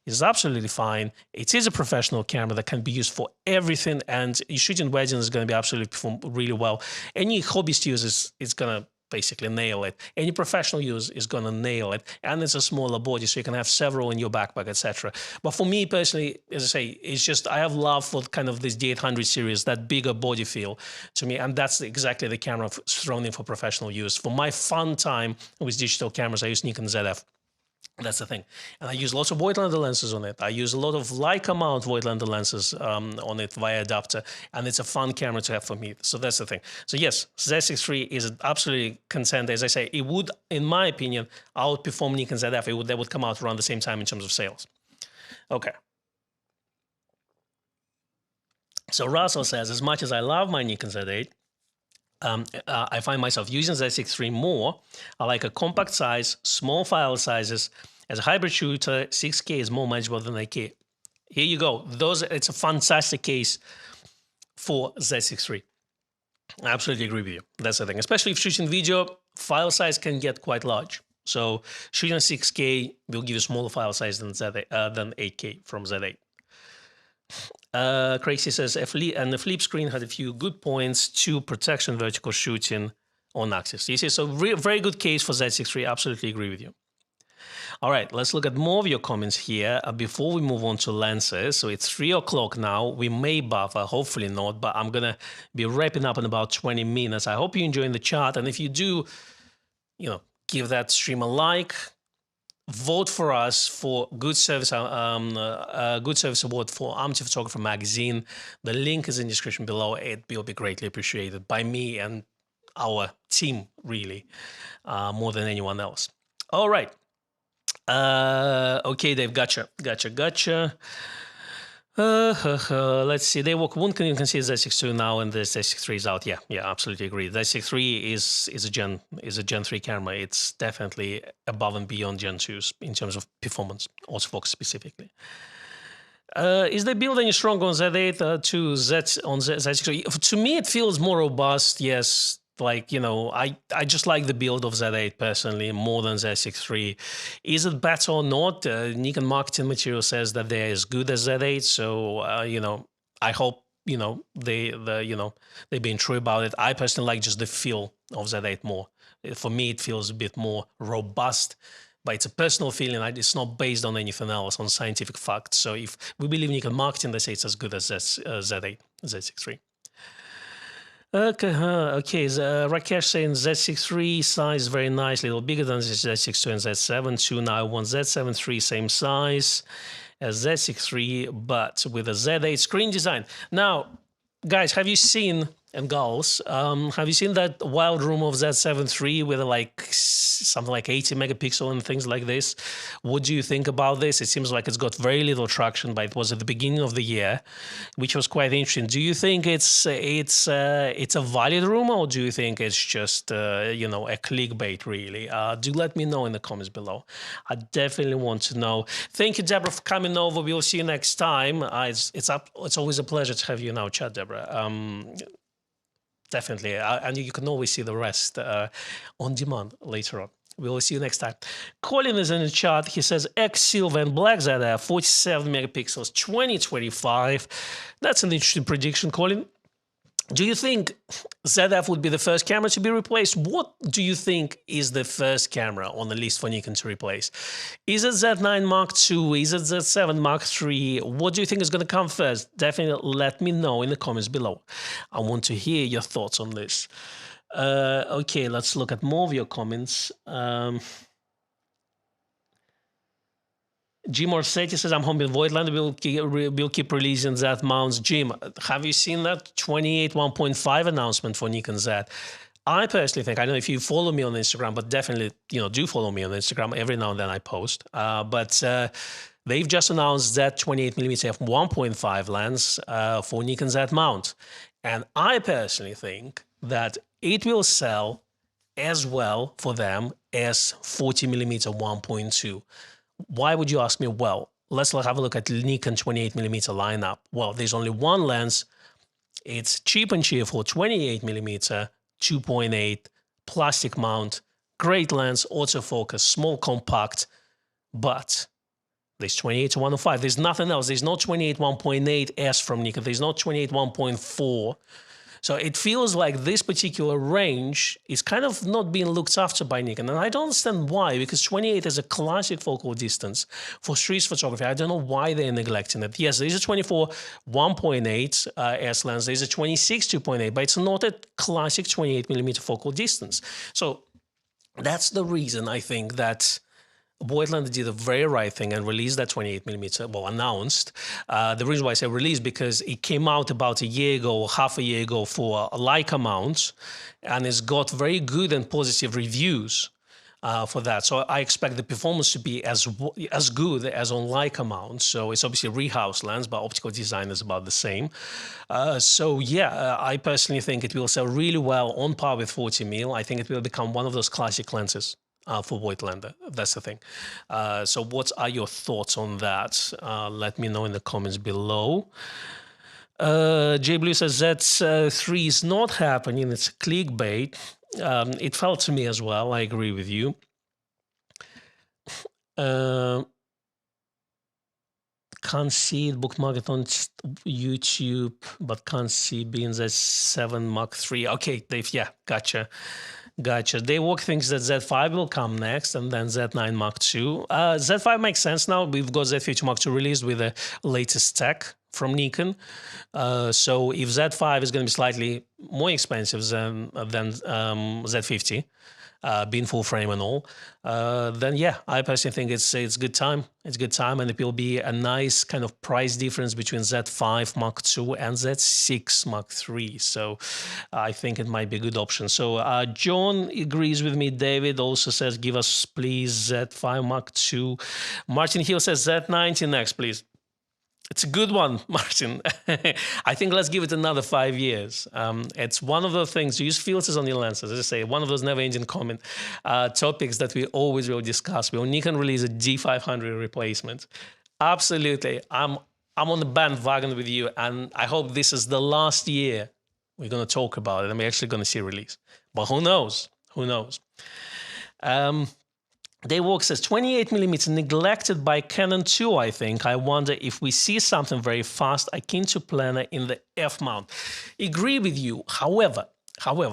S1: is absolutely fine. It is a professional camera that can be used for everything, and your shooting weddings is going to be absolutely perform really well. Any hobbyist use is going to basically nail it. Any professional use is going to nail it, and it's a smaller body, so you can have several in your backpack, etc. But for me personally, as I say, it's just I have love for kind of this D800 series, that bigger body feel to me, and that's exactly the camera thrown in for professional use. For my fun time with digital cameras, I use Nikon ZF. That's the thing. And I use lots of Voigtlander lenses on it. I use a lot of Leica mount Voigtlander lenses on it via adapter. And it's a fun camera to have for me. So that's the thing. So yes, Z6 III is absolutely contender. As I say, it would, in my opinion, outperform Nikon ZF. They would come out around the same time in terms of sales. Okay. So Russell says, as much as I love my Nikon Z8, I find myself using Z6 III more. I like a compact size, small file sizes. As a hybrid shooter, 6K is more manageable than 8K. Here you go. It's a fantastic case for Z6 III. I absolutely agree with you. That's the thing. Especially if shooting video, file size can get quite large. So shooting 6K will give you smaller file size than 8K from Z8. Crazy says, and the flip screen had a few good points to protection vertical shooting on axis. You see, so very good case for Z6 III. Absolutely agree with you. All right, let's look at more of your comments here before we move on to lenses. So it's 3 o'clock now. We may buffer, hopefully not, but I'm going to be wrapping up in about 20 minutes. I hope you're enjoying the chat. And if you do, give that stream a like. Vote for us for Good Service Award for Amateur Photographer Magazine. The link is in the description below. It will be greatly appreciated by me and our team, really, more than anyone else. All right. Okay, Dave, gotcha. Let's see. They work. One can consider Z6II now, and the Z6 III is out. Yeah, absolutely agree. Z6 III is a Gen 3 camera. It's definitely above and beyond Gen 2s in terms of performance, autofocus specifically. Is the build any stronger on Z8 to Z on Z6? To me, it feels more robust. Yes, like I just like the build of Z8 personally more than Z6 III. Is it better or not? Nikon marketing material says that they're as good as Z8. So I hope they're being true about it. I personally like just the feel of Z8 more. For me, it feels a bit more robust. But it's a personal feeling. It's not based on anything else, on scientific facts. So if we believe Nikon marketing, they say it's as good as Z8, Z6 III. Okay, Rakesh saying Z6 III size very nice, a little bigger than Z6 II and Z7 II. Now I want Z7 III same size as Z6 III, but with a Z8 screen design. Now, guys, have you seen, and girls, have you seen that wild room of Z7 III with like something like 80 megapixel and things like this? What do you think about this? It seems like it's got very little traction, but it was at the beginning of the year, which was quite interesting. Do you think it's a valid rumor, or do you think it's just a clickbait really? Do let me know in the comments below. I definitely want to know. Thank you, Deborah, for coming over. We'll see you next time. It's always a pleasure to have you in our chat, Deborah. Definitely. And you can always see the rest on demand later on. We'll see you next time. Colin is in the chat. He says X Silver and Black ZF 47 megapixels 2025. That's an interesting prediction, Colin. Do you think ZF would be the first camera to be replaced? What do you think is the first camera on the list for Nikon to replace? Is it Z9 Mark II? Is it Z7 Mark III? What do you think is going to come first? Definitely let me know in the comments below. I want to hear your thoughts on this. Okay, let's look at more of your comments. Jim Orsetti says, I'm home in Voigtlander. We'll keep releasing Z mounts. Jim, have you seen that 28 1.5 announcement for Nikon Z? I personally think, I don't know if you follow me on Instagram, but definitely, do follow me on Instagram. Every now and then I post. But they've just announced Z 28mm f1.5 lens for Nikon Z mount. And I personally think that it will sell as well for them as 40mm 1.2. Why would you ask me? Well, let's have a look at Nikon 28mm lineup. Well, there's only one lens. It's cheap and cheerful, 28mm 2.8 plastic mount, great lens, autofocus, small, compact, but there's 28 to 105. There's nothing else. There's no 28 1.8 S from Nikon. There's no 28 1.4. So it feels like this particular range is kind of not being looked after by Nikon. And I don't understand why, because 28 is a classic focal distance for street photography. I don't know why they're neglecting it. Yes, there's a 24 1.8 S lens. There's a 26 2.8, but it's not a classic 28mm focal distance. So that's the reason I think that Voigtlander did the very right thing and released that 28mm, well, announced. The reason why I say released, because it came out about a year ago, half a year ago for Leica mounts, and it's got very good and positive reviews for that. So I expect the performance to be as good as on Leica mounts. So it's obviously a rehouse lens, but optical design is about the same. So yeah, I personally think it will sell really well on par with 40mm. I think it will become one of those classic lenses for Voigtlander. That's the thing. So what are your thoughts on that? Let me know in the comments below. J Blue says Z3 is not happening. It's clickbait. It felt to me as well. I agree with you. Can't see it bookmarked on YouTube, but can't see being Z7 Mark III. Okay, Dave, yeah, gotcha. Daywalk thinks that Z5 will come next, and then Z9 Mark II. Z5 makes sense now. We've got Z50 Mark II released with the latest tech from Nikon. So if Z5 is going to be slightly more expensive than Z50, being full frame and all, then yeah, I personally think it's good time. It's good time, and it will be a nice kind of price difference between Z5 Mark II and Z6 Mark III. So I think it might be a good option. So John agrees with me. David also says, give us please Z5 Mark II. Martin Hill says Z90 next, please. It's a good one, Martin. I think let's give it another 5 years. It's one of those things, you use filters on your lenses, as I say, one of those never-ending comment topics that we always will discuss. Will Nikon release a D500 replacement? Absolutely. I'm I'm on the bandwagon with you, and I hope this is the last year we're going to talk about it, and we're actually going to see a release. But who knows? Who knows? Daywalk says 28mm neglected by Canon too, I think. I wonder if we see something very fast akin to Planner in the F mount. Agree with you. However,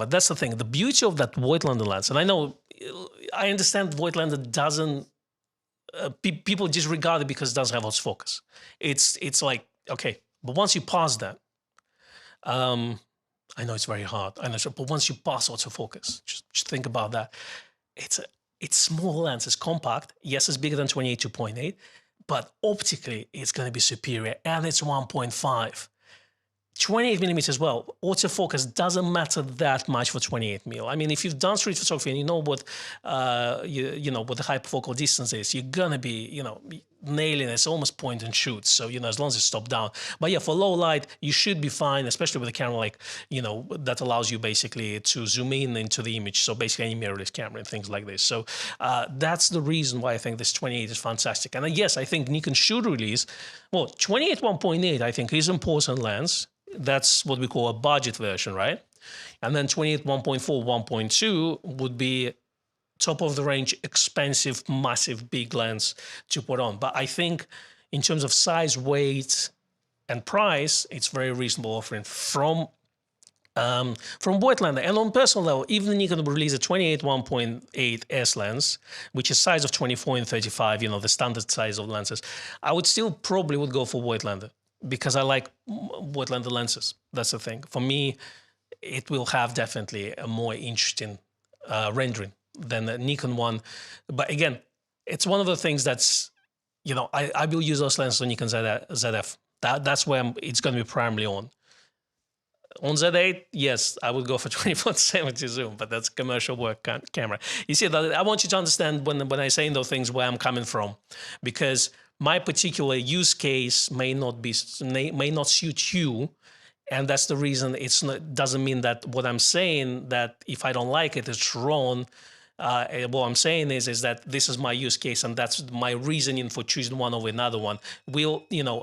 S1: that's the thing. The beauty of that Voigtlander lens, and I understand Voigtlander doesn't, people disregard it because it doesn't have autofocus. It's like, okay, but once you pass that, I know it's very hard, I know, but once you pass autofocus, just think about that. It's small lens, it's compact. Yes, it's bigger than 28-2.8, but optically it's going to be superior, and it's 1.5. 28mm as well. Autofocus doesn't matter that much for 28mm. I mean, if you've done street photography and you know what you know what the hyperfocal distance is, you're gonna be nailing it. It's almost point and shoot. So as long as it's top down. But yeah, for low light, you should be fine, especially with a camera like that allows you basically to zoom in into the image. So basically any mirrorless camera and things like this. So that's the reason why I think this 28 is fantastic. And yes, I think Nikon should release 28 1.8. I think is an important lens. That's what we call a budget version, right? And then 28 1.4, 1.2 would be top of the range, expensive, massive, big lens to put on. But I think in terms of size, weight, and price, it's very reasonable offering from Voigtlander. And on personal level, even Nikon will release a 28 1.8 S lens, which is size of 24 and 35, the standard size of lenses. I would still probably would go for Voigtlander, because I like Voigtlander lenses. That's the thing. For me, it will have definitely a more interesting rendering than the Nikon one. But again, it's one of the things that's, I will use those lenses on Nikon ZF. That's where it's going to be primarily on. On Z8, yes, I would go for 24-70 zoom, but that's commercial work camera. You see, I want you to understand when I say those things where I'm coming from, because my particular use case may not suit you, and that's the reason. Doesn't mean that what I'm saying, that if I don't like it, it's wrong. What I'm saying is that this is my use case, and that's my reasoning for choosing one over another one.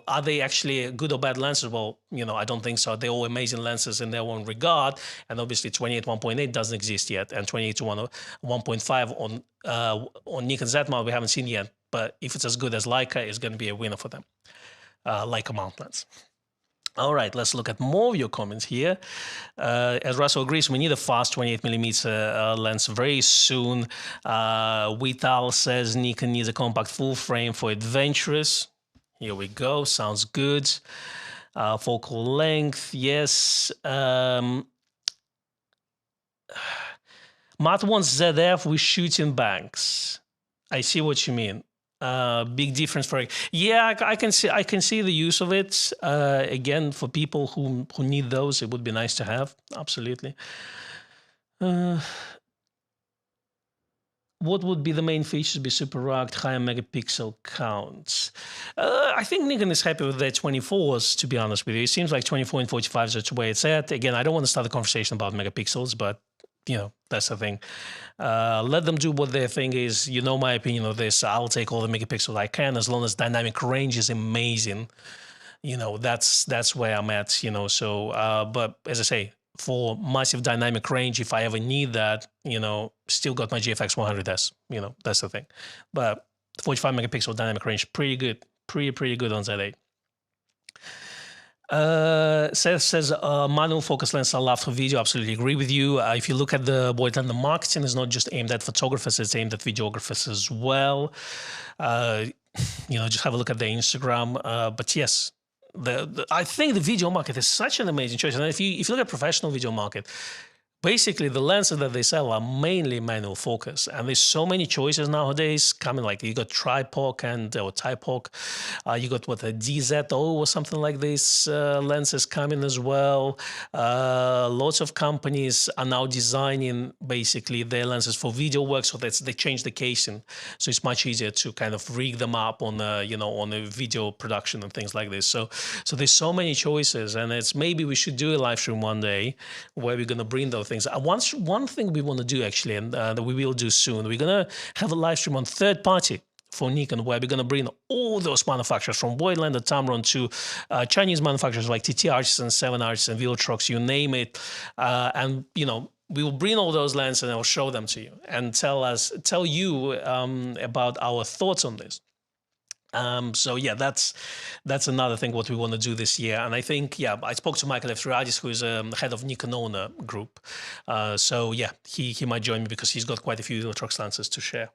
S1: Are they actually good or bad lenses? Well, I don't think so. They're all amazing lenses in their own regard, and obviously 28 1.8 doesn't exist yet, and 28 to 1.5 on Nikon Z mount we haven't seen yet. But if it's as good as Leica, it's going to be a winner for them. Leica mount lens. All right, let's look at more of your comments here. As Russell agrees, we need a fast 28mm lens very soon. Vital says Nikon needs a compact full frame for adventurous. Here we go, sounds good. Focal length, yes. Matt wants ZF with shooting banks. I see what you mean. Big difference for I can see the use of it. Again, for people who need those, it would be nice to have. Absolutely. What would be the main features? Be super rugged, higher megapixel counts. I think Nikon is happy with their 24s, to be honest with you. It seems like 24 and 45s are where it's at. Again, I don't want to start a conversation about megapixels, but that's the thing. Let them do what their thing is. My opinion of this. I'll take all the megapixels I can, as long as dynamic range is amazing. That's where I'm at. So, but as I say, for massive dynamic range, if I ever need that, still got my GFX 100S. That's the thing. But 45 megapixel dynamic range, pretty good, pretty good on Z8. Says manual focus lens I love for video. Absolutely agree with you. If you look at the Voigtlander marketing, is not just aimed at photographers; it's aimed at videographers as well. Just have a look at their Instagram. But yes, I think the video market is such an amazing choice. And if you look at professional video market, basically the lenses that they sell are mainly manual focus, and there's so many choices nowadays coming. Like you got Tripoc or Typoc, you got a DZO or something like this lenses coming as well. Lots of companies are now designing basically their lenses for video work, so that they change the casing, so it's much easier to kind of rig them up on on a video production and things like this. So there's so many choices, and maybe we should do a live stream one day where we're gonna bring those things. One thing we want to do actually, and that we will do soon, we're going to have a live stream on third party for Nikon, where we're going to bring all those manufacturers from Voigtlander, Tamron to Chinese manufacturers like TT Artisan, 7 Artisan, Viltrox, you name it. And, you know, we will bring all those lenses and I'll show them to you and tell you about our thoughts on this. So yeah, that's another thing what we want to do this year. And I think, yeah, I spoke to Michael Eftriadis, who is head of Nikon Owner group. So yeah, he might join me because he's got quite a few Viltrox lenses to share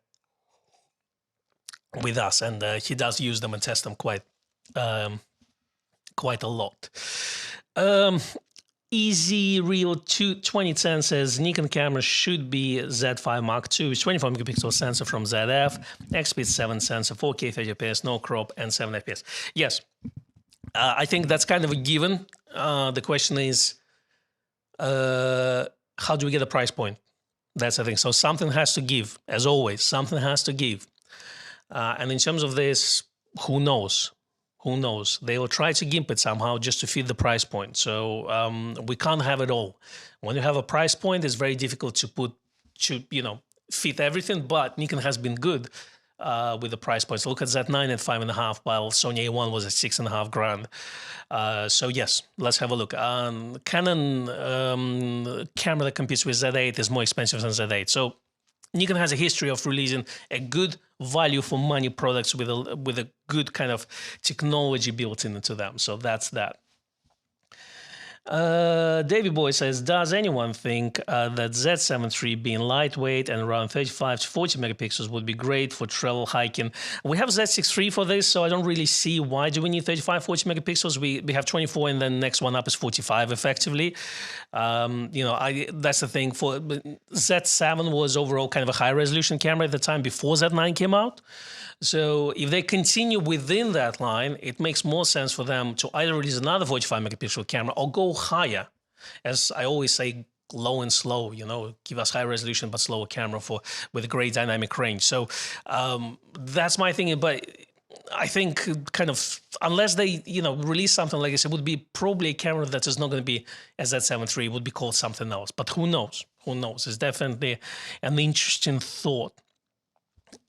S1: with us, and he does use them and test them quite a lot. Easy Real 2010 says Nikon camera should be Z5 Mark II. It's 24 megapixel sensor from ZF, X-Speed 7 sensor, 4K 30 fps, no crop, and 7 fps. Yes, I think that's kind of a given. The question is, how do we get a price point? That's the thing. So something has to give, as always. Something has to give. And in terms of this, who knows? Who knows? They will try to gimp it somehow just to fit the price point. So we can't have it all. When you have a price point, it's very difficult to fit everything. But Nikon has been good with the price points. Look at Z9 at 5.5, while Sony A1 was at 6.5 grand. So yes, let's have a look. Canon camera that competes with Z8 is more expensive than Z8. So Nikon has a history of releasing a good value for money products with a good kind of technology built into them. So that's that. Davey Boy says, does anyone think that Z7 III being lightweight and around 35 to 40 megapixels would be great for travel hiking? We have Z6 III for this, so I don't really see why do we need 35, 40 megapixels. We have 24, and then next one up is 45 effectively. That's the thing. For Z7 was overall kind of a high resolution camera at the time before Z9 came out. So if they continue within that line, it makes more sense for them to either release another 45 megapixel camera or go higher. As I always say, low and slow, give us high resolution but slower camera with a great dynamic range. So that's my thing. But I think kind of, unless they, release something like this, it would be probably a camera that is not going to be a Z7 III, it would be called something else. But who knows? Who knows? It's definitely an interesting thought.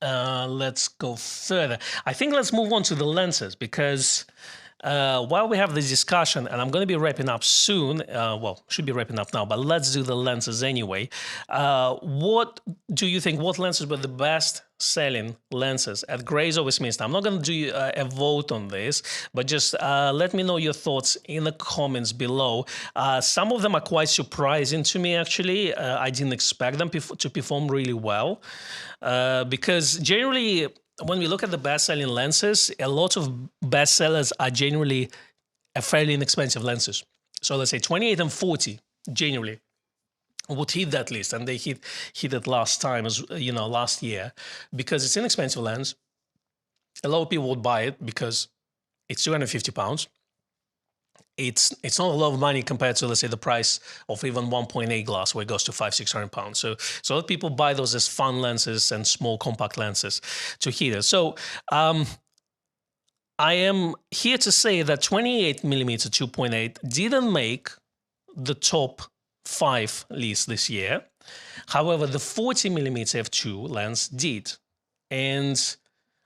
S1: Let's go further. I think let's move on to the lenses, because while we have this discussion, and I'm going to be wrapping up soon, should be wrapping up now, but let's do the lenses anyway. What do you think, what lenses were the best selling lenses at Grays or Westminster? I'm not going to do a vote on this, but just let me know your thoughts in the comments below. Some of them are quite surprising to me, actually. I didn't expect them to perform really well, because generally, when we look at the best-selling lenses, a lot of bestsellers are generally fairly inexpensive lenses. So let's say 28 and 40 generally would hit that list, and they hit it last time, last year, because it's an inexpensive lens. A lot of people would buy it because it's £250. It's not a lot of money compared to, let's say, the price of even 1.8 glass, where it goes to £500-600. So a lot of people buy those as fun lenses and small compact lenses to hit it. So I am here to say that 28mm 2.8 didn't make the top 5 list this year. However, the 40mm f2 lens did, and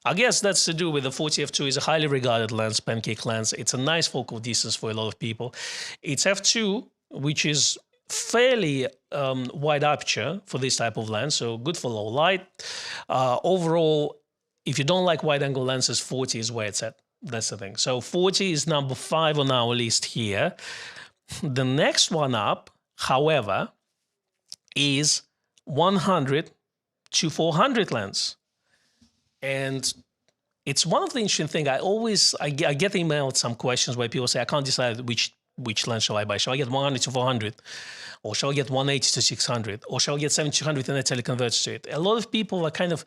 S1: I guess that's to do with the 40 f2 is a highly regarded lens, pancake lens. It's a nice focal distance for a lot of people. It's f2, which is fairly wide aperture for this type of lens, so good for low light. Overall, if you don't like wide-angle lenses, 40 is where it's at. That's the thing. So 40 is number 5 on our list here. The next one up, however, is 100 to 400 lens. And it's one of the interesting things. I get emailed some questions where people say, I can't decide which lens shall I buy. Shall I get 100 to 400? Or shall I get 180 to 600? Or shall I get 700 and I teleconvert to it? A lot of people are kind of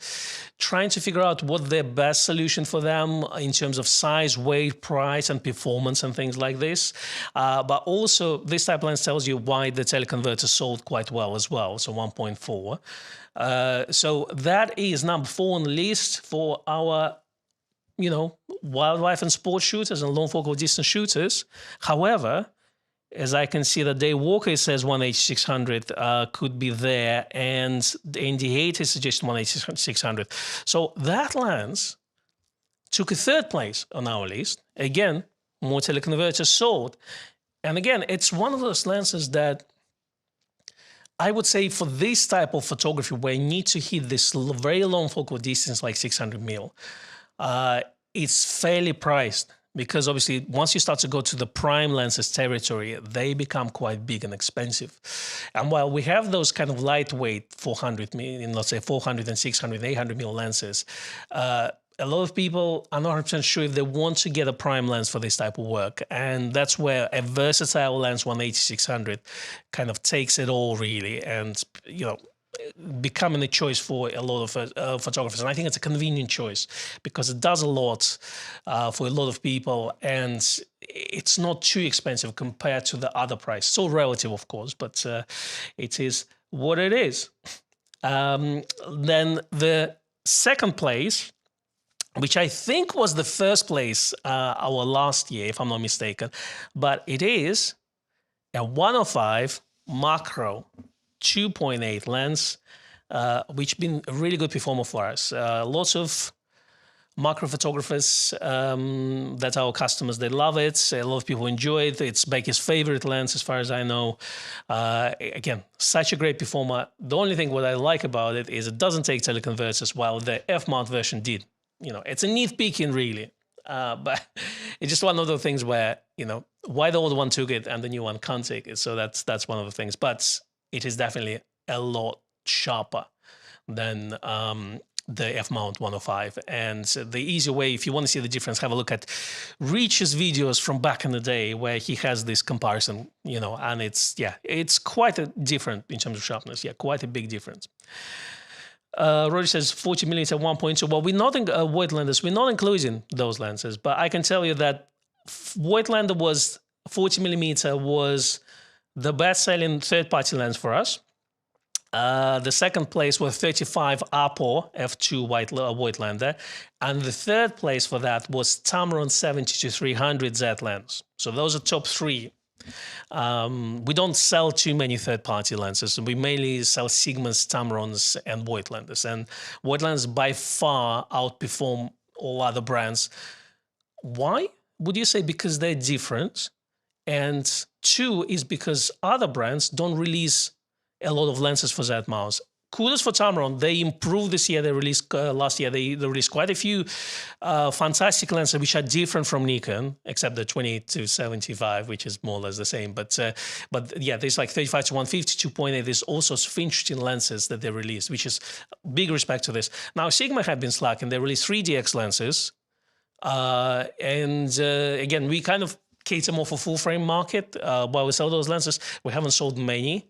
S1: trying to figure out what their best solution for them in terms of size, weight, price, and performance and things like this. But also, this type of lens tells you why the teleconverter sold quite well as well, so 1.4. So that is number 4 on the list for our, wildlife and sports shooters and long focal distance shooters. However, as I can see, the Daywalker says 18600 could be there, and the Indicator suggests 18600. So that lens took a third place on our list. Again, more teleconverters sold. And again, it's one of those lenses that I would say for this type of photography where you need to hit this very long focal distance like 600 mil, it's fairly priced. Because obviously, once you start to go to the prime lenses territory, they become quite big and expensive. And while we have those kind of lightweight 400 mil, let's say 400 and 600, 800 mil lenses, a lot of people are not 100% sure if they want to get a prime lens for this type of work. And that's where a versatile lens 180-600 kind of takes it all, really. And, becoming a choice for a lot of photographers. And I think it's a convenient choice because it does a lot for a lot of people, and it's not too expensive compared to the other price. So relative, of course, but it is what it is. Then the second place, which I think was the first place our last year, if I'm not mistaken, but it is a 105 macro 2.8 lens, which been a really good performer for us. Lots of macro photographers that are our customers, they love it. A lot of people enjoy it. It's Becky's favorite lens, as far as I know. Again, such a great performer. The only thing what I like about it is it doesn't take teleconverters, while the F-mount version did. It's a nitpicking, really. But it's just one of the things where, why the old one took it and the new one can't take it. So that's one of the things. But it is definitely a lot sharper than the F-mount 105. And the easy way, if you want to see the difference, have a look at Rich's videos from back in the day where he has this comparison, and it's quite a different in terms of sharpness. Yeah, quite a big difference. Roger says 40mm at 1.2. Well, we're not in Voigtlanders. We're not including those lenses, but I can tell you that Voigtlander was 40mm was the best-selling third-party lens for us. The second place was 35 Apo f2 Voigtlander, and the third place for that was Tamron 70-300 Z lens. So those are top three. We don't sell too many third-party lenses. We mainly sell Sigmas, Tamrons, and Voigtlanders. And Voigtlanders by far outperform all other brands. Why? Would you say because they're different? And two is because other brands don't release a lot of lenses for Z mounts. Kudos for Tamron. They improved this year. They released last year. They released quite a few fantastic lenses which are different from Nikon, except the 28-75, which is more or less the same. But yeah, there's like 35-150, 2.8. There's also some interesting lenses that they released, which is big respect to this. Now Sigma have been slacking. They released 3DX lenses, and again, we kind of cater more for full frame market. While we sell those lenses, we haven't sold many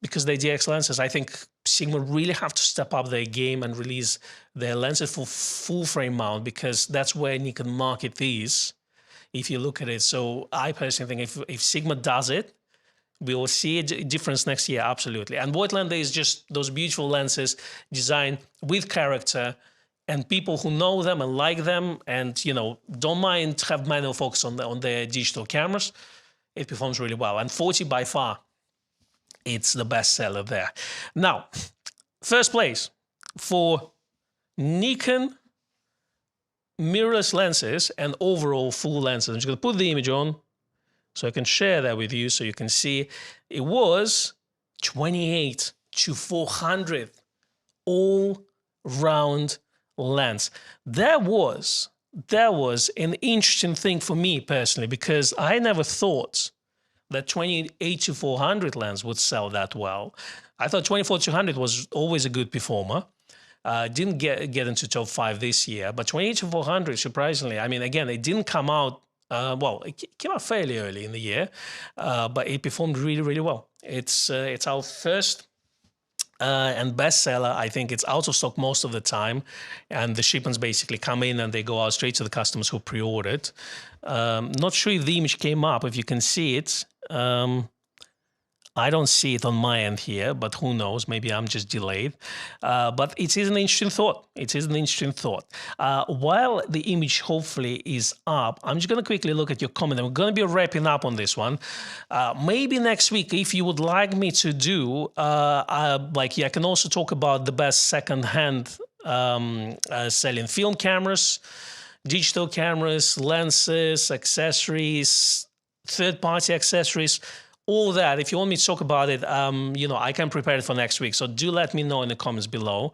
S1: because they're DX lenses. I think Sigma really have to step up their game and release their lenses for full frame mount, because that's where Nikon market is, if you look at it. So I personally think if Sigma does it, we will see a difference next year, absolutely. And Voigtlander is just those beautiful lenses designed with character, and people who know them and like them and, don't mind have manual focus on their digital cameras, it performs really well. And 40 by far, it's the best seller there. Now, first place for Nikon mirrorless lenses and overall full lenses. I'm just going to put the image on so I can share that with you so you can see. It was 28-400 all-round lens. That was an interesting thing for me personally, because I never thought that 28-400 lens would sell that well. I thought 24-200 was always a good performer. Didn't get into top 5 this year, but 28-400, surprisingly, I mean, again, it didn't come out, it came out fairly early in the year, but it performed really, really well. It's our first and bestseller. I think it's out of stock most of the time, and the shipments basically come in and they go out straight to the customers who pre-ordered. Not sure if the image came up, if you can see it. I don't see it on my end here, but who knows? Maybe I'm just delayed. But it is an interesting thought. It is an interesting thought. While the image hopefully is up, I'm just going to quickly look at your comment. I'm going to be wrapping up on this one. Maybe next week, if you would like me to do, I can also talk about the best second-hand selling film cameras, digital cameras, lenses, accessories, third-party accessories, all that. If you want me to talk about it, I can prepare it for next week. So do let me know in the comments below.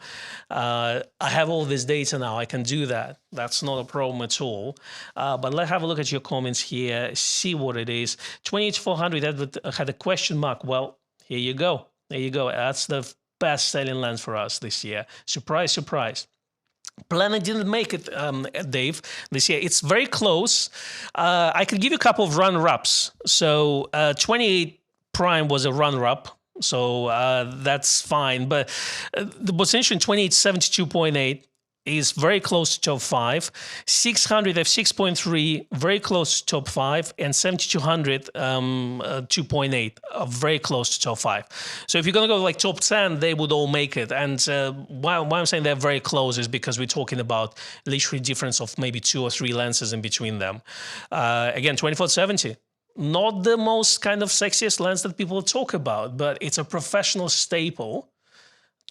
S1: I have all this data now. I can do that. That's not a problem at all. But let's have a look at your comments here, see what it is. 28-400 had a question mark. Well, here you go. There you go. That's the best-selling lens for us this year. Surprise, surprise. Planet didn't make it, Dave, this year. It's very close. I can give you a couple of runner-ups. So 28 Prime was a runner-up, so that's fine. But what's interesting, 28-72.8 is very close to top 5. 600 f6.3, very close to top 5, and 7200 2.8 are very close to top 5. So if you're going to go like top 10, they would all make it. And why I'm saying they're very close is because we're talking about literally difference of maybe 2 or 3 lenses in between them. Again, 24-70. Not the most kind of sexiest lens that people talk about, but it's a professional staple.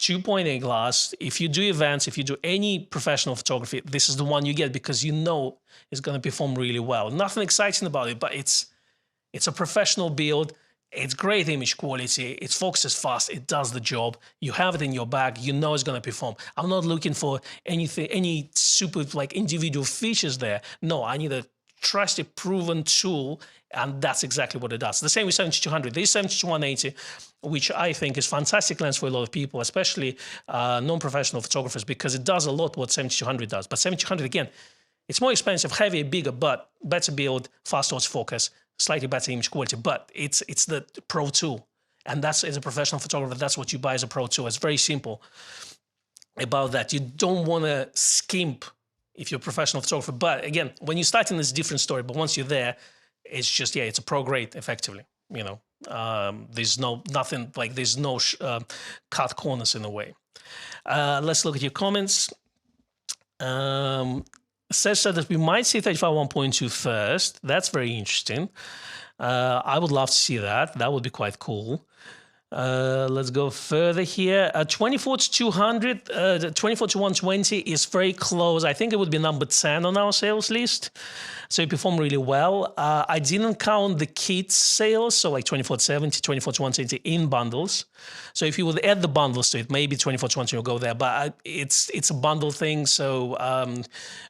S1: 2.8 glass. If you do events, if you do any professional photography, this is the one you get because you know it's going to perform really well. Nothing exciting about it, but it's a professional build. It's great image quality. It focuses fast. It does the job. You have it in your bag. You know it's going to perform. I'm not looking for any super like individual features there. No, I need a trusted, proven tool, and that's exactly what it does. The same with 7200. There's 72-180, which I think is fantastic lens for a lot of people, especially non-professional photographers, because it does a lot what 7200 does. But 7200, again, it's more expensive, heavier, bigger, but better build, fast autofocus, slightly better image quality. But it's the pro tool, and that's, as a professional photographer, that's what you buy as a pro tool. It's very simple about that. You don't want to skimp if you're a professional photographer. But again, when you start in this different story, but once you're there, it's just, it's a pro grade effectively, there's nothing like, there's no cut corners in a way. Let's look at your comments. Says that we might see 35-1.2 first. That's very interesting. I would love to see that. That would be quite cool. Let's go further here. 24-200, 24-120 is very close. I think it would be number 10 on our sales list. So it performed really well. I didn't count the kit sales, so like 24-70, 24-120 in bundles. So if you would add the bundles to it, maybe 24-120 will go there. But it's a bundle thing. So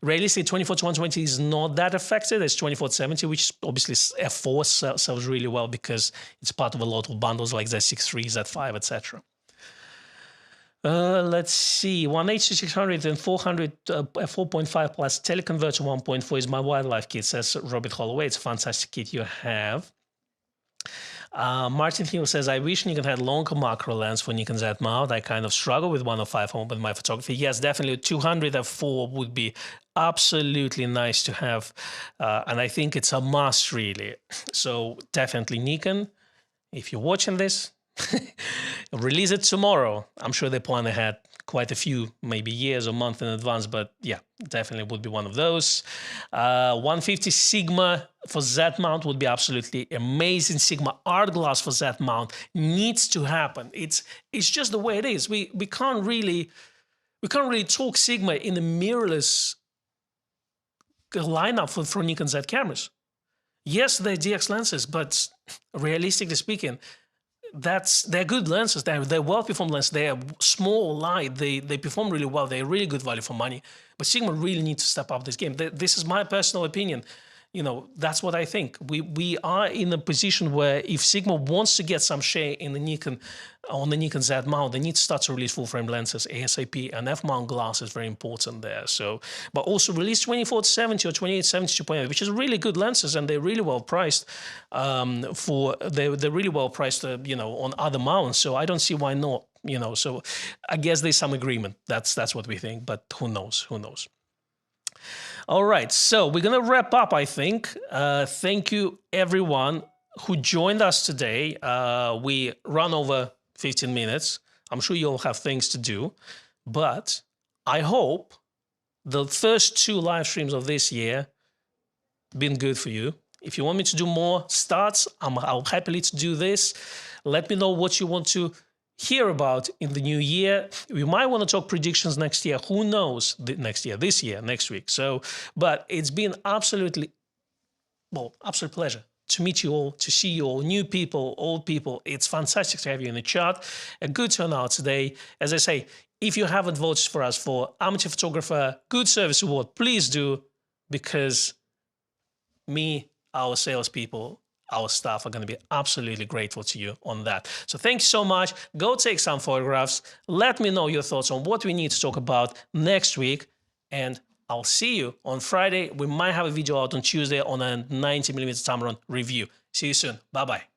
S1: realistically, 24-120 is not that affected as 24-70, which obviously F4 sells really well because it's part of a lot of bundles like Z6 Z5, etc. Let's see, 180, 600 and 400, 4.5 plus teleconverter 1.4 is my wildlife kit, says Robert Holloway. It's a fantastic kit you have. Martin Hill says, I wish Nikon had longer macro lens for Nikon Z mount. I kind of struggle with 105 home with my photography. Yes, definitely 200 f4 would be absolutely nice to have. And I think it's a must, really. So definitely Nikon, if you're watching this, release it tomorrow. I'm sure they plan ahead quite a few, maybe years or months in advance, but yeah, definitely would be one of those. 150 Sigma for Z mount would be absolutely amazing. Sigma art glass for Z mount needs to happen. It's just the way it is. We can't really talk Sigma in the mirrorless lineup for Nikon Z cameras. Yes, they're DX lenses, but realistically speaking, they're good lenses. They're well-performed lenses. They're small, light. They perform really well. They're really good value for money. But Sigma really needs to step up this game. This is my personal opinion. That's what I think. We are in a position where if Sigma wants to get some share in the Nikon, on the Nikon Z mount, they need to start to release full-frame lenses ASAP, and F-mount glass is very important there. So, but also release 24-70 or 28-70 2.8, which is really good lenses, and they're really well priced. They're really well priced, on other mounts. So I don't see why not. So I guess there's some agreement. That's what we think, but who knows? Who knows? All right, so we're going to wrap up, I think. Thank you, everyone. who joined us today. We run over 15 minutes. I'm sure you'll have things to do, but I hope the first 2 live streams of this year been good for you. If you want me to do more starts, I'll happily to do this. Let me know what you want to hear about in the new year. We might want to talk predictions next year. Who knows? Next year, this year, next week. So, but it's been absolute pleasure to meet you all, to see you all, new people, old people. It's fantastic to have you in the chat. A good turnout today. As I say, if you haven't voted for us for Amateur Photographer Good Service Award, please do, because me, our salespeople, our staff are going to be absolutely grateful to you on that. So thanks so much. Go take some photographs. Let me know your thoughts on what we need to talk about next week. And I'll see you on Friday. We might have a video out on Tuesday on a 90mm Tamron review. See you soon. Bye-bye.